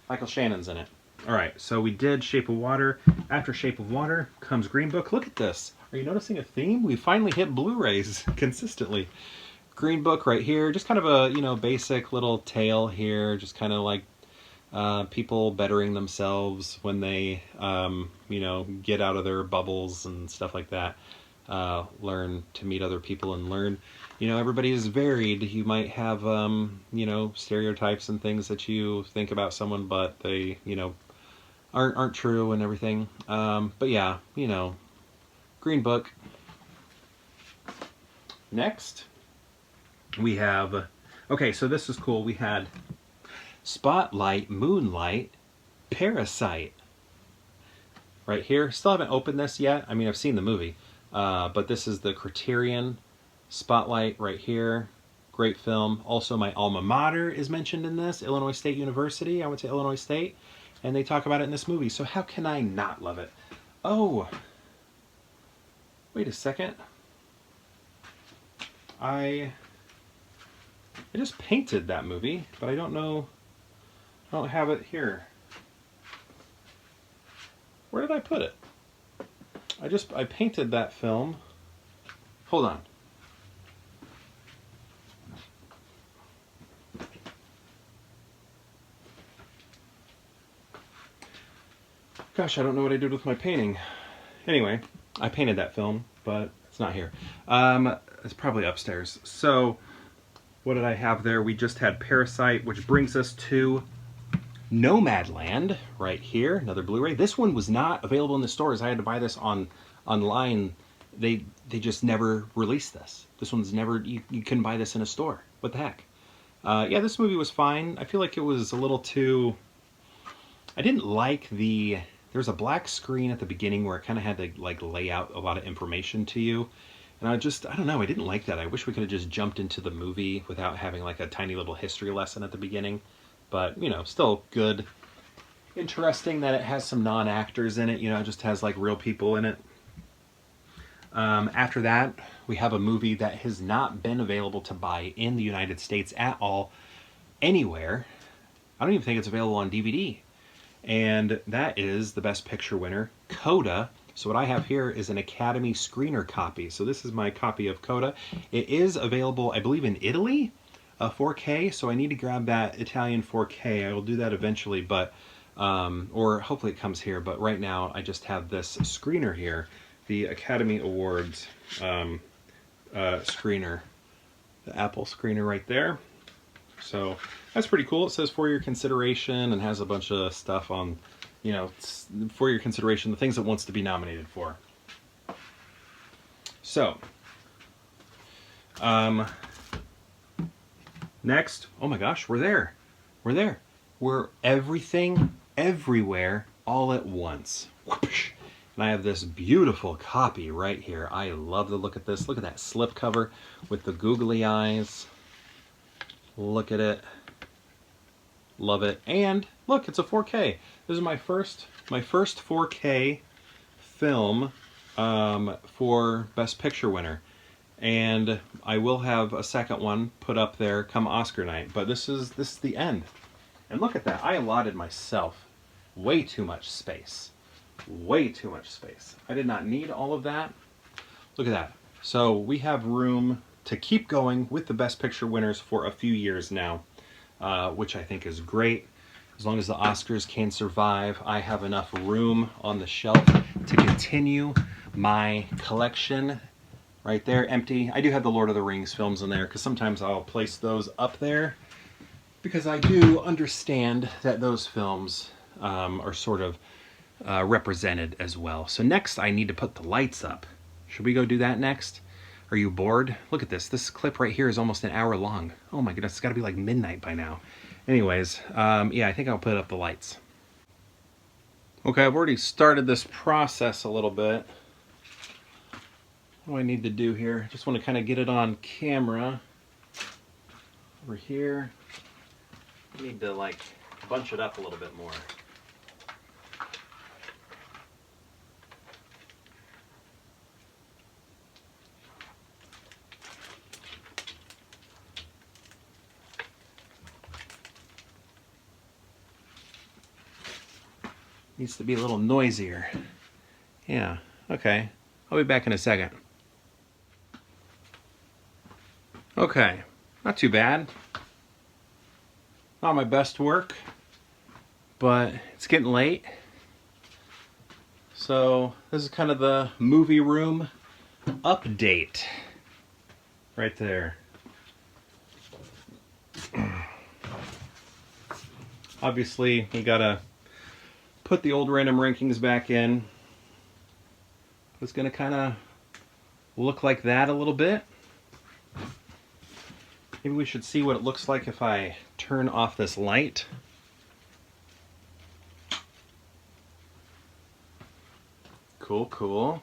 Michael Shannon's in it. Alright, so we did Shape of Water. After Shape of Water comes Green Book. Look at this. Are you noticing a theme? We finally hit Blu-rays consistently. Green Book right here. Just kind of a, basic little tale here. Just kind of like people bettering themselves when they, get out of their bubbles and stuff like that. Learn to meet other people and learn, everybody is varied. You might have, stereotypes and things that you think about someone, but they, aren't true and everything. But yeah, Green Book. Next, we have, okay, so this is cool. We had Spotlight, Moonlight, Parasite. Right here. Still haven't opened this yet. I mean, I've seen the movie. But this is the Criterion Spotlight right here. Great film. Also, my alma mater is mentioned in this, Illinois State University. I went to Illinois State, and they talk about it in this movie. So how can I not love it? Oh, wait a second. I just painted that movie, but I don't know. I don't have it here. Where did I put it? I painted that film. Hold on. Gosh, I don't know what I did with my painting. Anyway, I painted that film, but it's not here. It's probably upstairs. So, what did I have there? We just had Parasite, which brings us to Nomadland right here, another Blu-ray. This one was not available in the stores. I had to buy this online. They just never released this. This one's never, you couldn't buy this in a store. What the heck? Yeah, this movie was fine. I feel like it was a little too, I didn't like there was a black screen at the beginning where it kind of had to like lay out a lot of information to you. And I don't know, I didn't like that. I wish we could have just jumped into the movie without having like a tiny little history lesson at the beginning. But, still good. Interesting that it has some non-actors in it, it just has like real people in it. After that, we have a movie that has not been available to buy in the United States at all, anywhere. I don't even think it's available on DVD. And that is the Best Picture winner, Coda. So what I have here is an Academy screener copy. So this is my copy of Coda. It is available, I believe, in Italy. 4K, so I need to grab that Italian 4K. I will do that eventually, but or hopefully it comes here. But right now, I just have this screener here, the Academy Awards screener, the Apple screener right there. So that's pretty cool. It says for your consideration and has a bunch of stuff on, for your consideration, the things it wants to be nominated for. So, next, oh my gosh, we're there. We're there. We're everything, everywhere, all at once. And I have this beautiful copy right here. I love the look at this. Look at that slipcover with the googly eyes. Look at it. Love it. And look, it's a 4K. This is my first 4K film for Best Picture winner. And I will have a second one put up there come Oscar night. But this is the end. And look at that. I allotted myself way too much space. Way too much space. I did not need all of that. Look at that. So we have room to keep going with the Best Picture winners for a few years now, which I think is great. As long as the Oscars can survive, I have enough room on the shelf to continue my collection. Right there, empty. I do have the Lord of the Rings films in there because sometimes I'll place those up there because I do understand that those films are sort of represented as well. So next I need to put the lights up. Should we go do that next? Are you bored? Look at this. This clip right here is almost an hour long. Oh my goodness, it's got to be like midnight by now. Anyways, yeah, I think I'll put up the lights. Okay, I've already started this process a little bit. What do I need to do here? Just want to kind of get it on camera. Over here. I need to like bunch it up a little bit more. Needs to be a little noisier. Yeah, okay. I'll be back in a second. Okay, not too bad. Not my best work, but it's getting late. So this is kind of the movie room update right there. Obviously, you gotta put the old random rankings back in. It's gonna kind of look like that a little bit. Maybe we should see what it looks like if I turn off this light. Cool, cool.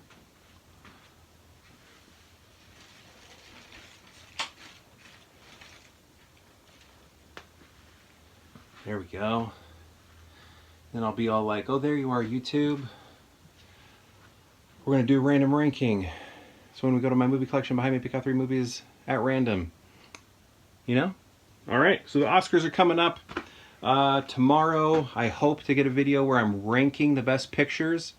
There we go. Then I'll be all like, oh, there you are, YouTube. We're going to do random ranking. So when we go to my movie collection behind me, pick out 3 movies at random. You know? All right, so the Oscars are coming up. Tomorrow, I hope to get a video where I'm ranking the best pictures.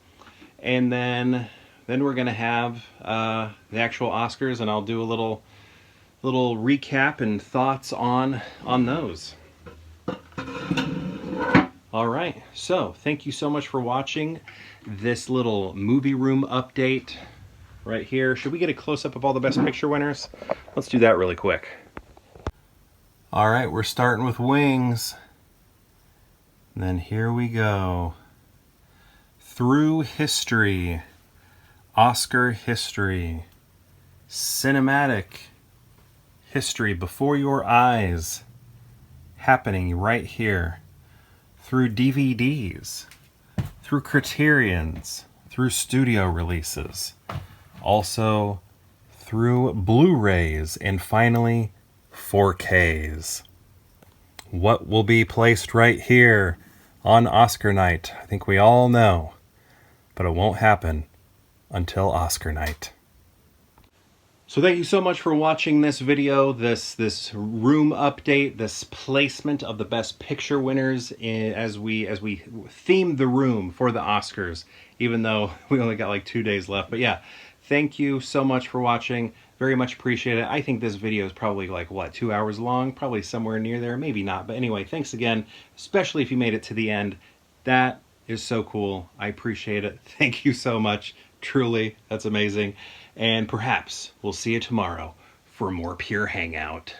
And then we're going to have the actual Oscars, and I'll do a little recap and thoughts on those. All right, so thank you so much for watching this little movie room update right here. Should we get a close-up of all the best picture winners? Let's do that really quick. All right, we're starting with Wings. And then here we go. Through History, Oscar History, Cinematic History Before Your Eyes, happening right here. Through DVDs, through Criterions, through studio releases, also through Blu-rays, and finally 4Ks. What will be placed right here on Oscar night? I think we all know, but it won't happen until Oscar night. So thank you so much for watching this video, this room update, this placement of the best picture winners as we theme the room for the Oscars, even though we only got like 2 days left. But yeah, thank you so much for watching. Very much appreciate it. I think this video is probably like, what, 2 hours long? Probably somewhere near there, maybe not. But anyway, thanks again, especially if you made it to the end. That is so cool. I appreciate it. Thank you so much. Truly, that's amazing. And perhaps we'll see you tomorrow for more Pure Hangout.